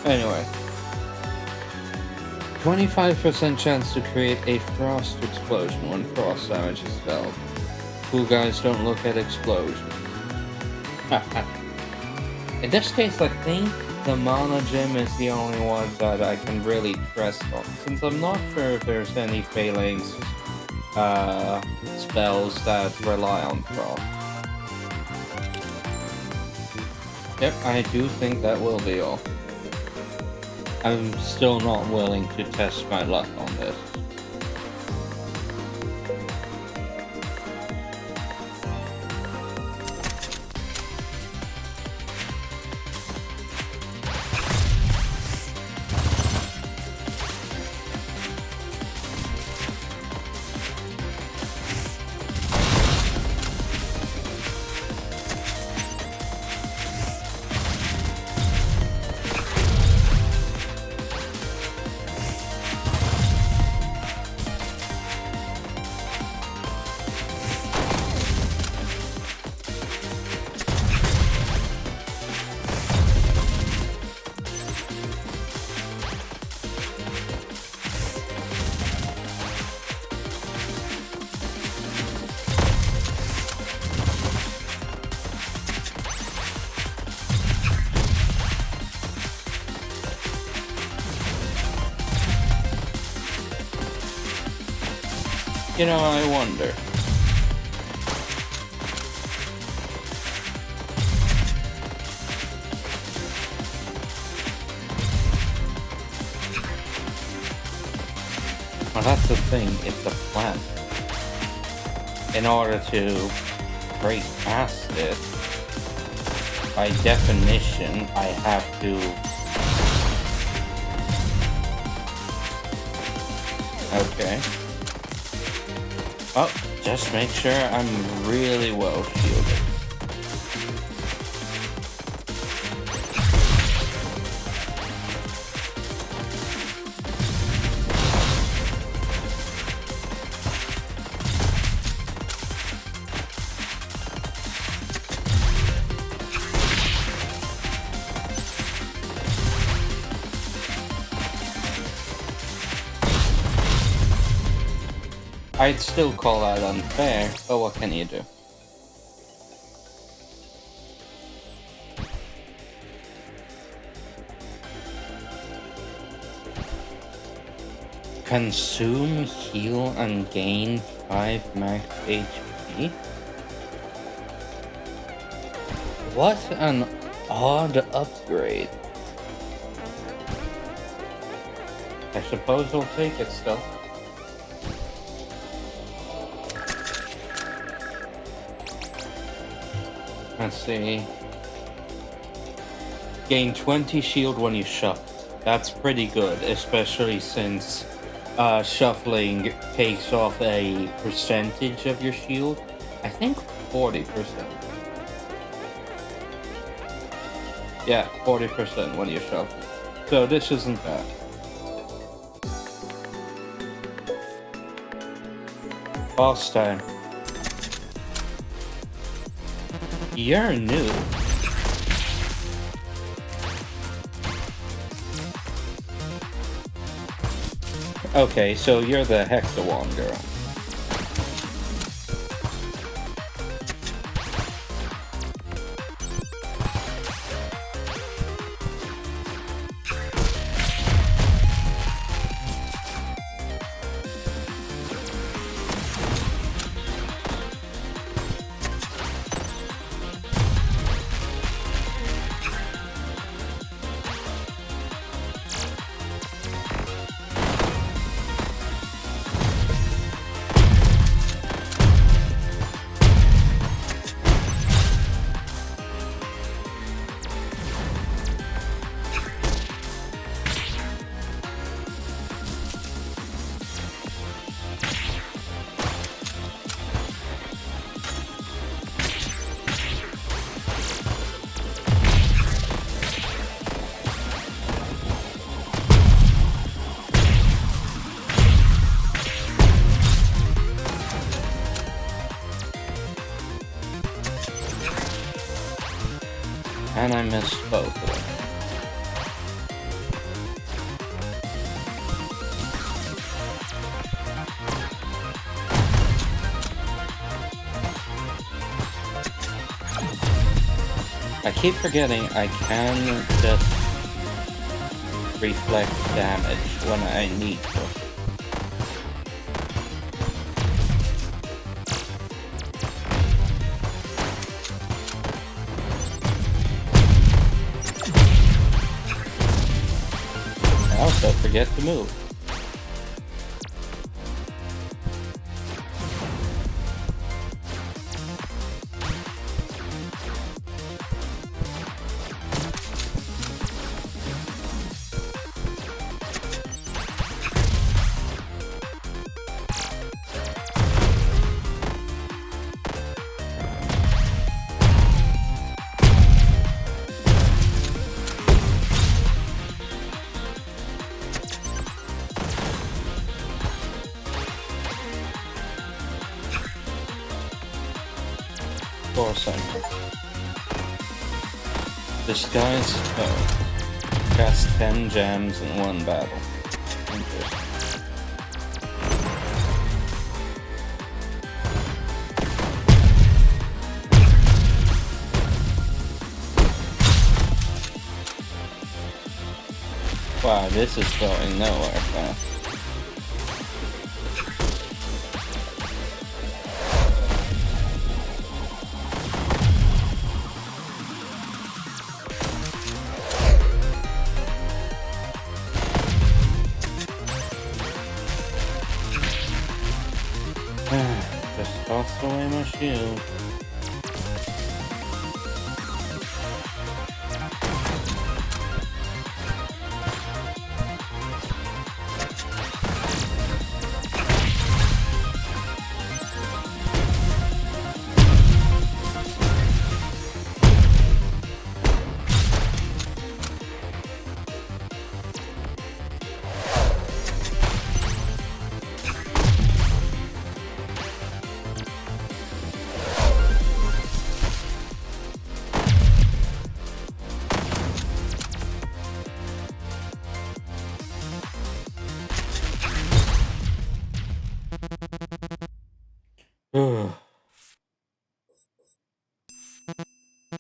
Anyway. 25% chance to create a frost explosion when frost damage is felt. Cool guys don't look at explosions. In this case, I think the Mana Gem is the only one that I can really trust on, since I'm not sure if there's any Phalanx spells that rely on frost. Yep, I do think that will be all. I'm still not willing to test my luck on this. You know, I wonder. Well, that's the thing, it's a plan. In order to break past it, by definition, I have to... Okay. Oh, just make sure I'm really well shielded. I'd still call that unfair, but what can you do? Consume, heal, and gain 5 max HP? What an odd upgrade. I suppose I'll take it still. Let's see. Gain 20 shield when you shuffle. That's pretty good, especially since shuffling takes off a percentage of your shield. I think 40%. Yeah, 40% when you shuffle. So this isn't bad. Boss time. You're new. Okay, so you're the Hexawan girl. And I missed both of them. I keep forgetting I can just reflect damage when I need to. I also forget to move. For a second. Disguise spell. Cast 10 gems in one battle. Interesting. Wow, this is going nowhere fast. Just tossed away my shield.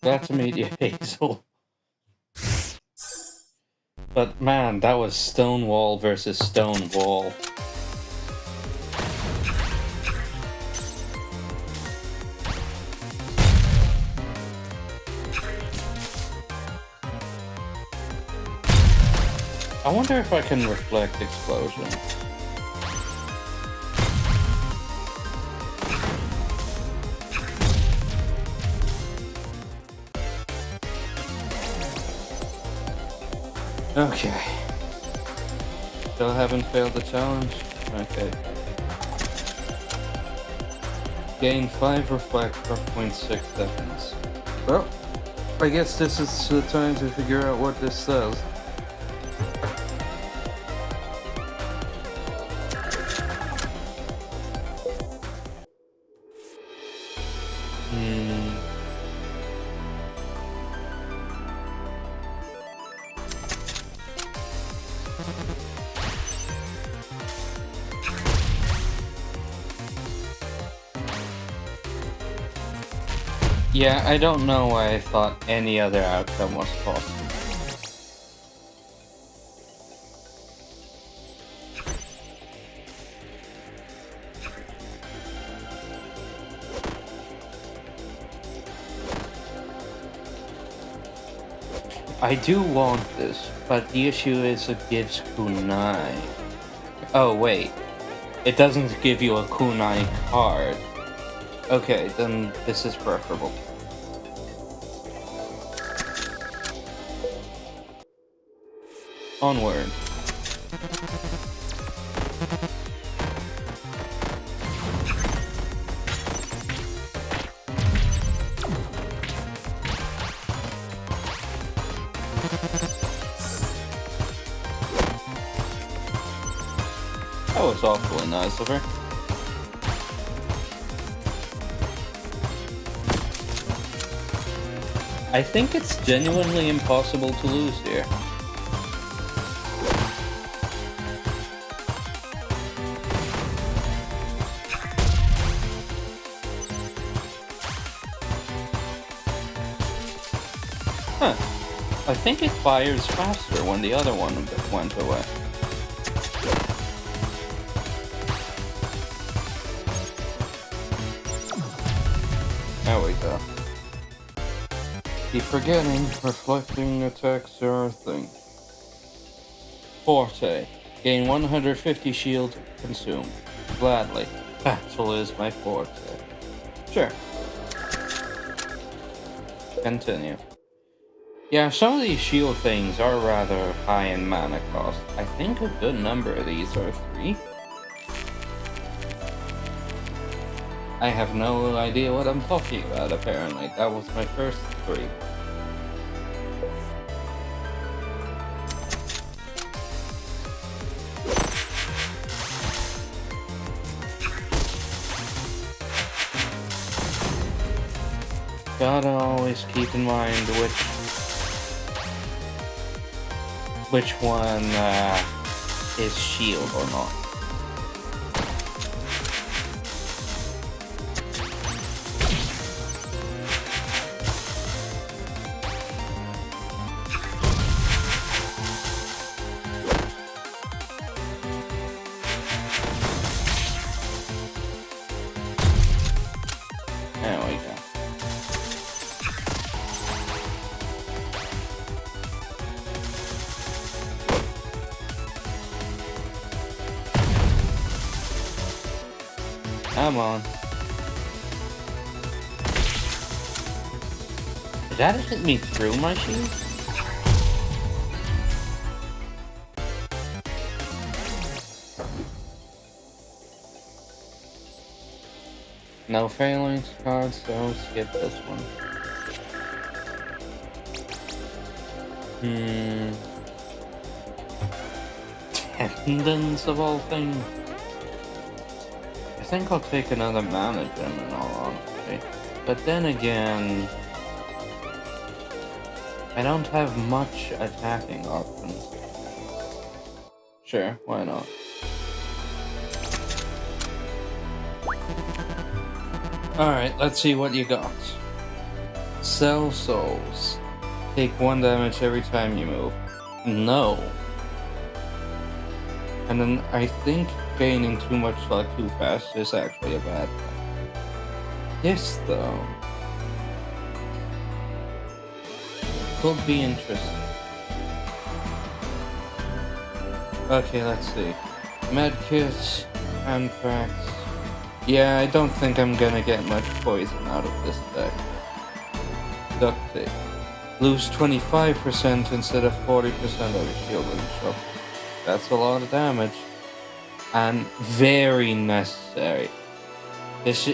That's immediate Hazel. But man, that was Stonewall versus Stonewall. I wonder if I can reflect explosion. Okay. Still haven't failed the challenge? Okay. Gain 5 reflect per 0.6 seconds. Well, I guess this is the time to figure out what this says. Yeah, I don't know why I thought any other outcome was possible. I do want this, but the issue is it gives kunai. Oh wait, it doesn't give you a kunai card. Okay, then this is preferable. Onward. That was awfully nice of her. I think it's genuinely impossible to lose here. Huh. I think it fires faster when the other one went away. There we go. Keep forgetting, reflecting attacks are a thing. Forte. Gain 150 shield, consume. Gladly. Battle is my forte. Sure. Continue. Yeah, some of these shield things are rather high in mana cost. I think a good number of these are 3. I have no idea what I'm talking about, apparently. That was my first 3. Gotta always keep in mind which one is shield or not. There we go. Come on. Did that hit me through my shield? No failing cards, so skip this one. Tendons of all things. I think I'll take another mana gem in all honesty. But then again, I don't have much attacking options. Sure, why not? Alright, let's see what you got. Cell souls. Take 1 damage every time you move. No. And then I think gaining too much luck too fast is actually a bad thing. This, though, could be interesting. Okay, let's see. Medkits, Anthrax. Yeah, I don't think I'm gonna get much poison out of this deck. Duct tape. Lose 25% instead of 40% of your shield and shock. That's a lot of damage. And very necessary. This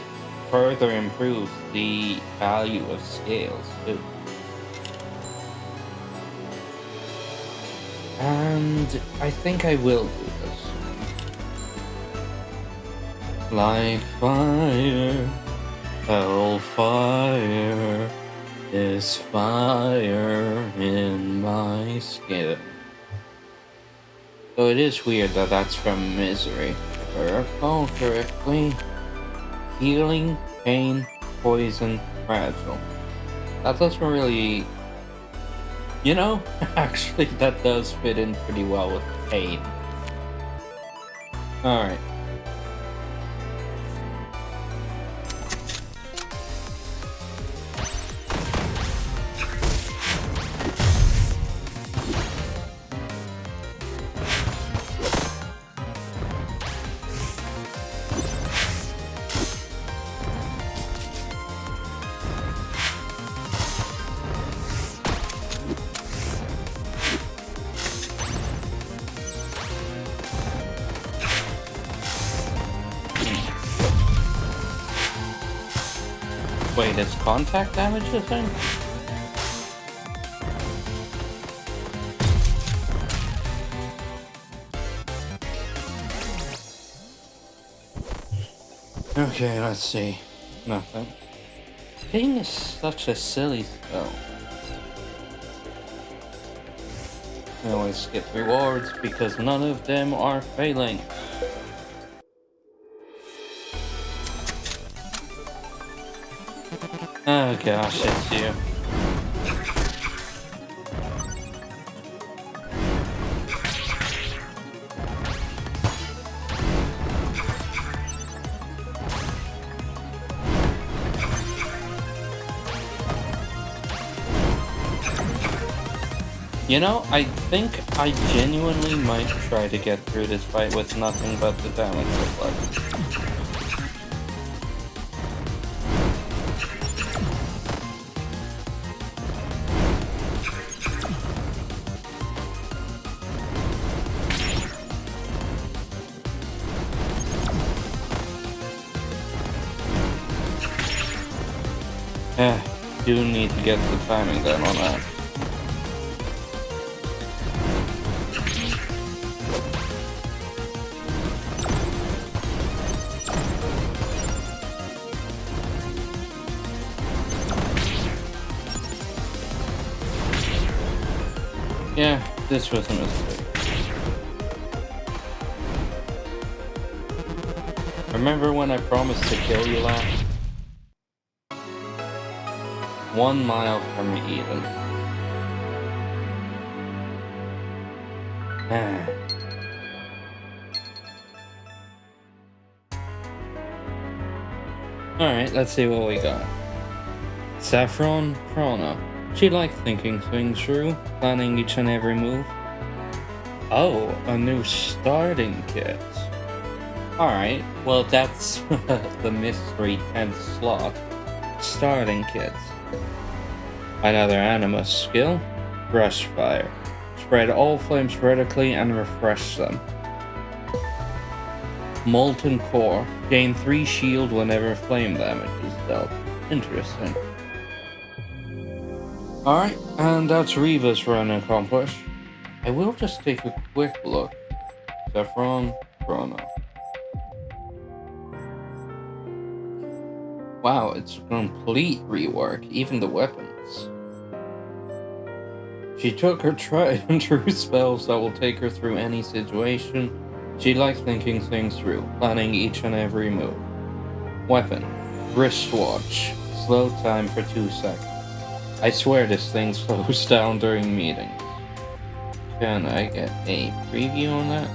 further improves the value of scales too. And I think I will do this. Like fire, hellfire, is fire in my skin. So it is weird that that's from Misery. If I recall correctly, healing, pain, poison, fragile. That doesn't really... You know, actually that does fit in pretty well with pain. Alright. Wait, it's contact damage the thing? Okay, let's see. Nothing. Ping is such a silly spell. I always skip rewards because none of them are failing. Oh gosh, it's you. You know, I think I genuinely might try to get through this fight with nothing but the damage reflect. Do need to get the timing down on that. Yeah, this was a mistake. Remember when I promised to kill you last? 1 mile from Eden. Alright, let's see what we got. Saffron Chrono. She liked thinking things through, planning each and every move. Oh, a new starting kit. Alright, well that's the mystery 10th slot. Starting kits. Another Animus skill, Brush Fire. Spread all flames vertically and refresh them. Molten Core. Gain 3 shield whenever flame damage is dealt. Interesting. Alright, and that's Reva's run accomplished. I will just take a quick look. Saffron Chrono. Wow, it's a complete rework, even the weapons. She took her tried and true spells that will take her through any situation. She likes thinking things through, planning each and every move. Weapon. Wristwatch. Slow time for 2 seconds. I swear this thing slows down during meetings. Can I get a preview on that?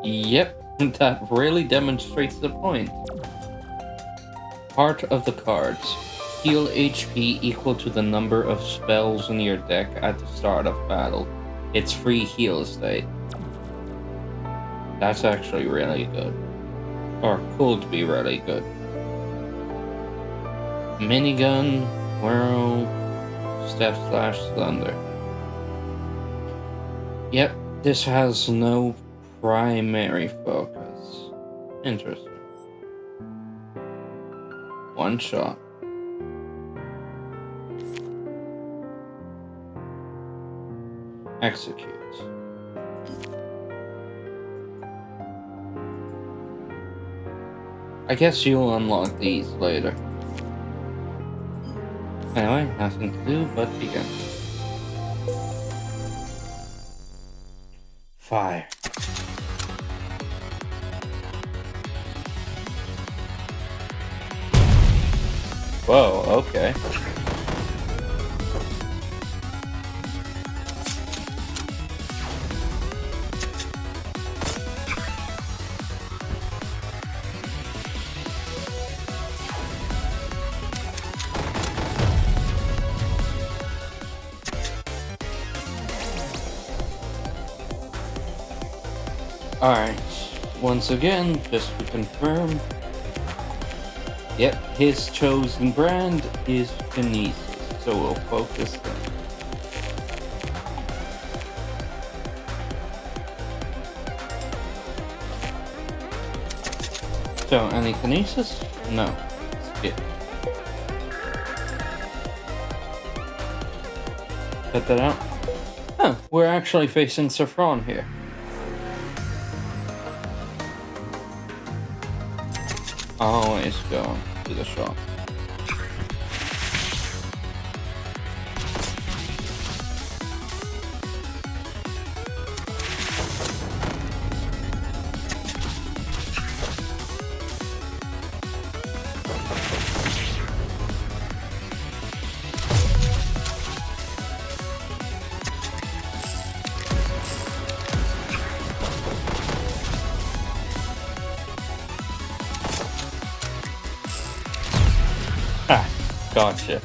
Yep, that really demonstrates the point. Part of the cards. Heal HP equal to the number of spells in your deck at the start of battle. It's free heal state. That's actually really good. Or could be really good. Minigun, Whirl, Step Slash Thunder. Yep, this has no primary focus. Interesting. One shot. Execute. I guess you'll unlock these later. Anyway, nothing to do but begin. Fire. Whoa, okay. Alright, once again, just to confirm. Yep, his chosen brand is Kinesis, so we'll focus there. So, any Kinesis? No. Skip. Cut that out. Huh, we're actually facing Saffron here. Always go to the shop. Gotcha.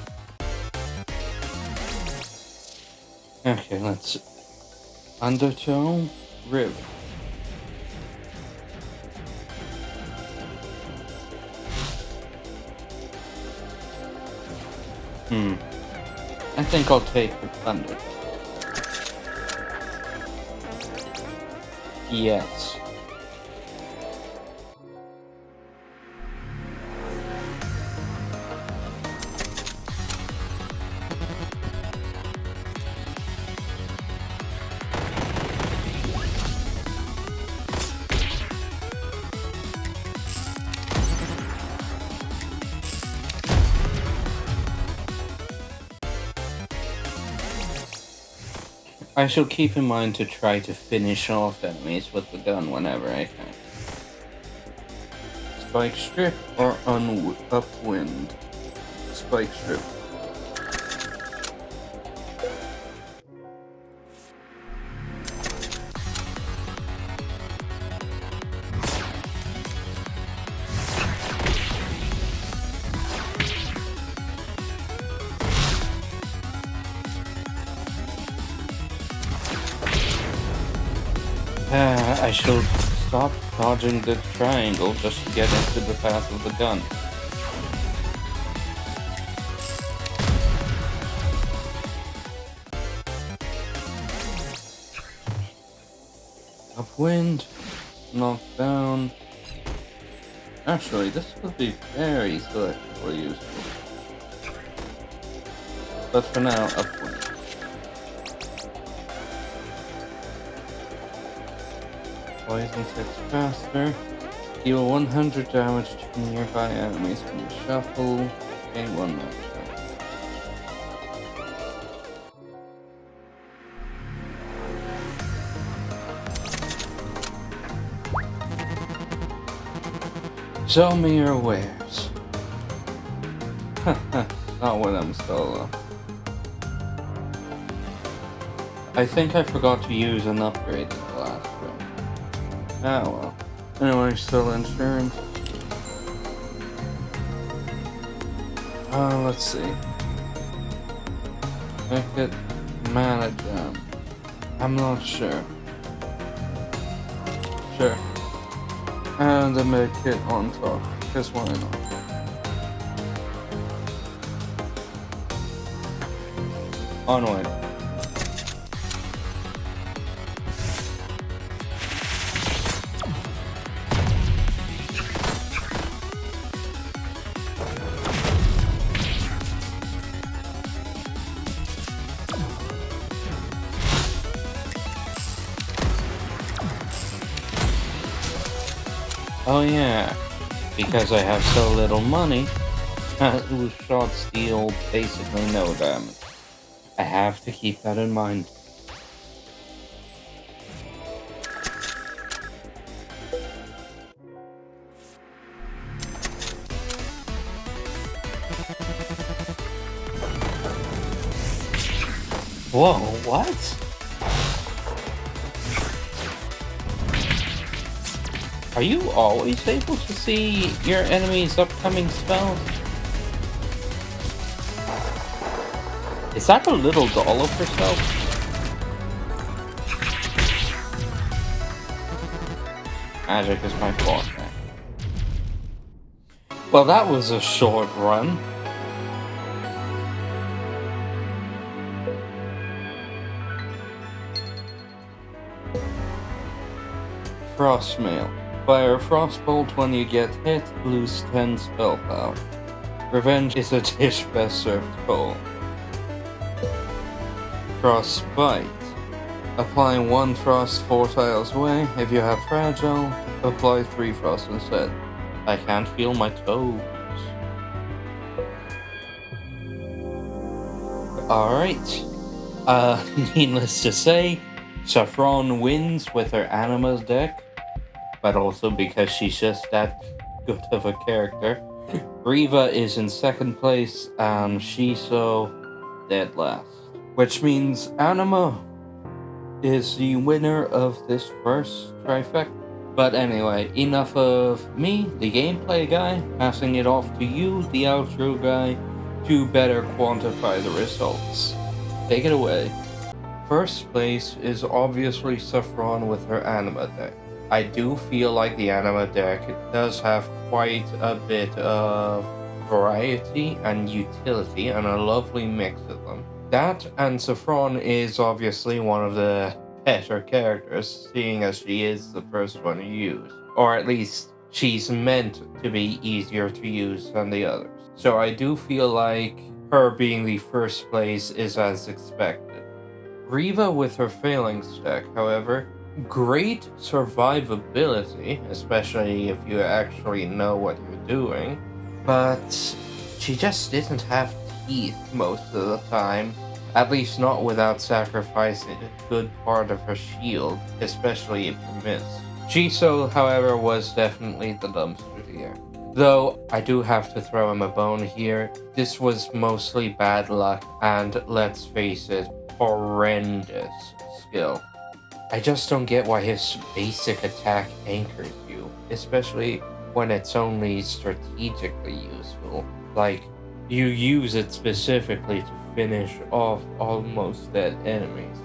Okay, let's Undertone River. I think I'll take the Thunder. Yes. I shall keep in mind to try to finish off enemies with the gun whenever I can. Spike Strip or Upwind? Spike Strip. I should stop dodging the triangle just to get into the path of the gun. Upwind, knockdown. Actually, this would be very selectively useful. But for now, upwind. Poison hits faster. Deal 100 damage to nearby enemies from the shuffle. Gain 1 match. Sell me your wares. Not when I'm solo. I think I forgot to use an upgrade in the last room. Ah well. Anyway, still insurance. Let's see. Make it mana jam. I'm not sure. Sure. And a med kit on top. Because why not? Onward. Oh yeah, because I have so little money, whose shots deal basically no damage. I have to keep that in mind. Whoa, what? Are you always able to see your enemy's upcoming spells? Is that a little doll of herself? Magic is my forte. Well, that was a short run. Frostmail. Fire Frostbolt when you get hit, lose 10 spell power. Revenge is a dish best served cold. Frostbite. Apply 1 frost 4 tiles away. If you have fragile, apply 3 frost instead. I can't feel my toes. Alright. Needless to say, Saffron wins with her Anima deck. But also because she's just that good of a character. Riva is in second place, and Shiso dead last. Which means Anima is the winner of this first trifecta. But anyway, enough of me, the gameplay guy, passing it off to you, the outro guy, to better quantify the results. Take it away. First place is obviously Saffron with her Anima deck. I do feel like the Anima deck does have quite a bit of variety and utility and a lovely mix of them. That and Saffron is obviously one of the better characters, seeing as she is the first one to use. Or at least, she's meant to be easier to use than the others. So I do feel like her being the first place is as expected. Riva with her Phalanx deck, however, great survivability, especially if you actually know what you're doing, but she just didn't have teeth most of the time, at least not without sacrificing a good part of her shield, especially if you miss. Shiso, however, was definitely the dumpster here. Though, I do have to throw him a bone here, this was mostly bad luck and, let's face it, horrendous skill. I just don't get why his basic attack anchors you, especially when it's only strategically useful. Like, you use it specifically to finish off almost dead enemies,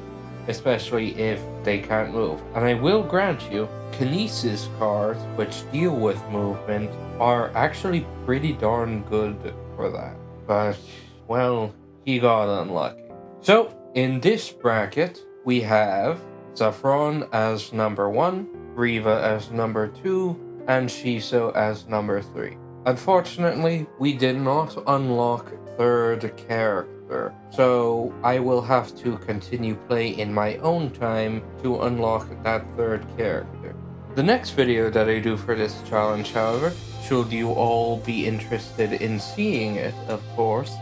especially if they can't move. And I will grant you, Kinesis cards, which deal with movement, are actually pretty darn good for that. But, well, he got unlucky. So, in this bracket, we have Saffron as number 1, Riva as number 2, and Shiso as number 3. Unfortunately, we did not unlock third character, so I will have to continue play in my own time to unlock that third character. The next video that I do for this challenge, however, should you all be interested in seeing it, of course,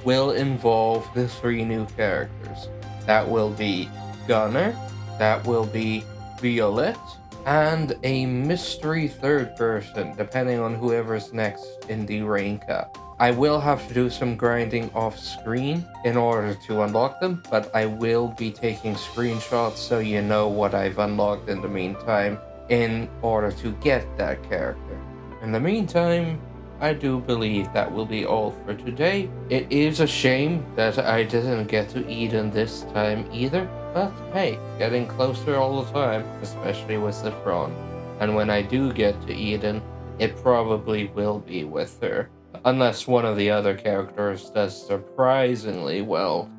will involve the 3 new characters. That will be Gunner, that will be Violet, and a mystery third person, depending on whoever's next in the rank up. I will have to do some grinding off screen in order to unlock them, but I will be taking screenshots so you know what I've unlocked in the meantime in order to get that character. In the meantime, I do believe that will be all for today. It is a shame that I didn't get to Eden this time either, but hey, getting closer all the time, especially with Saffron. And when I do get to Eden, it probably will be with her. Unless one of the other characters does surprisingly well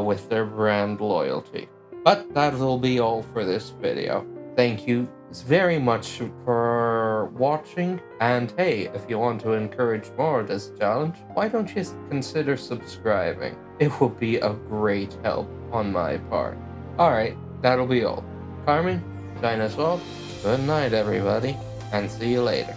with their brand loyalty. But that will be all for this video. Thank you very much for watching, and hey, if you want to encourage more of this challenge, why don't you consider subscribing? It will be a great help on my part. Alright, that'll be all. Carmen, sign us off. Good night, everybody, and see you later.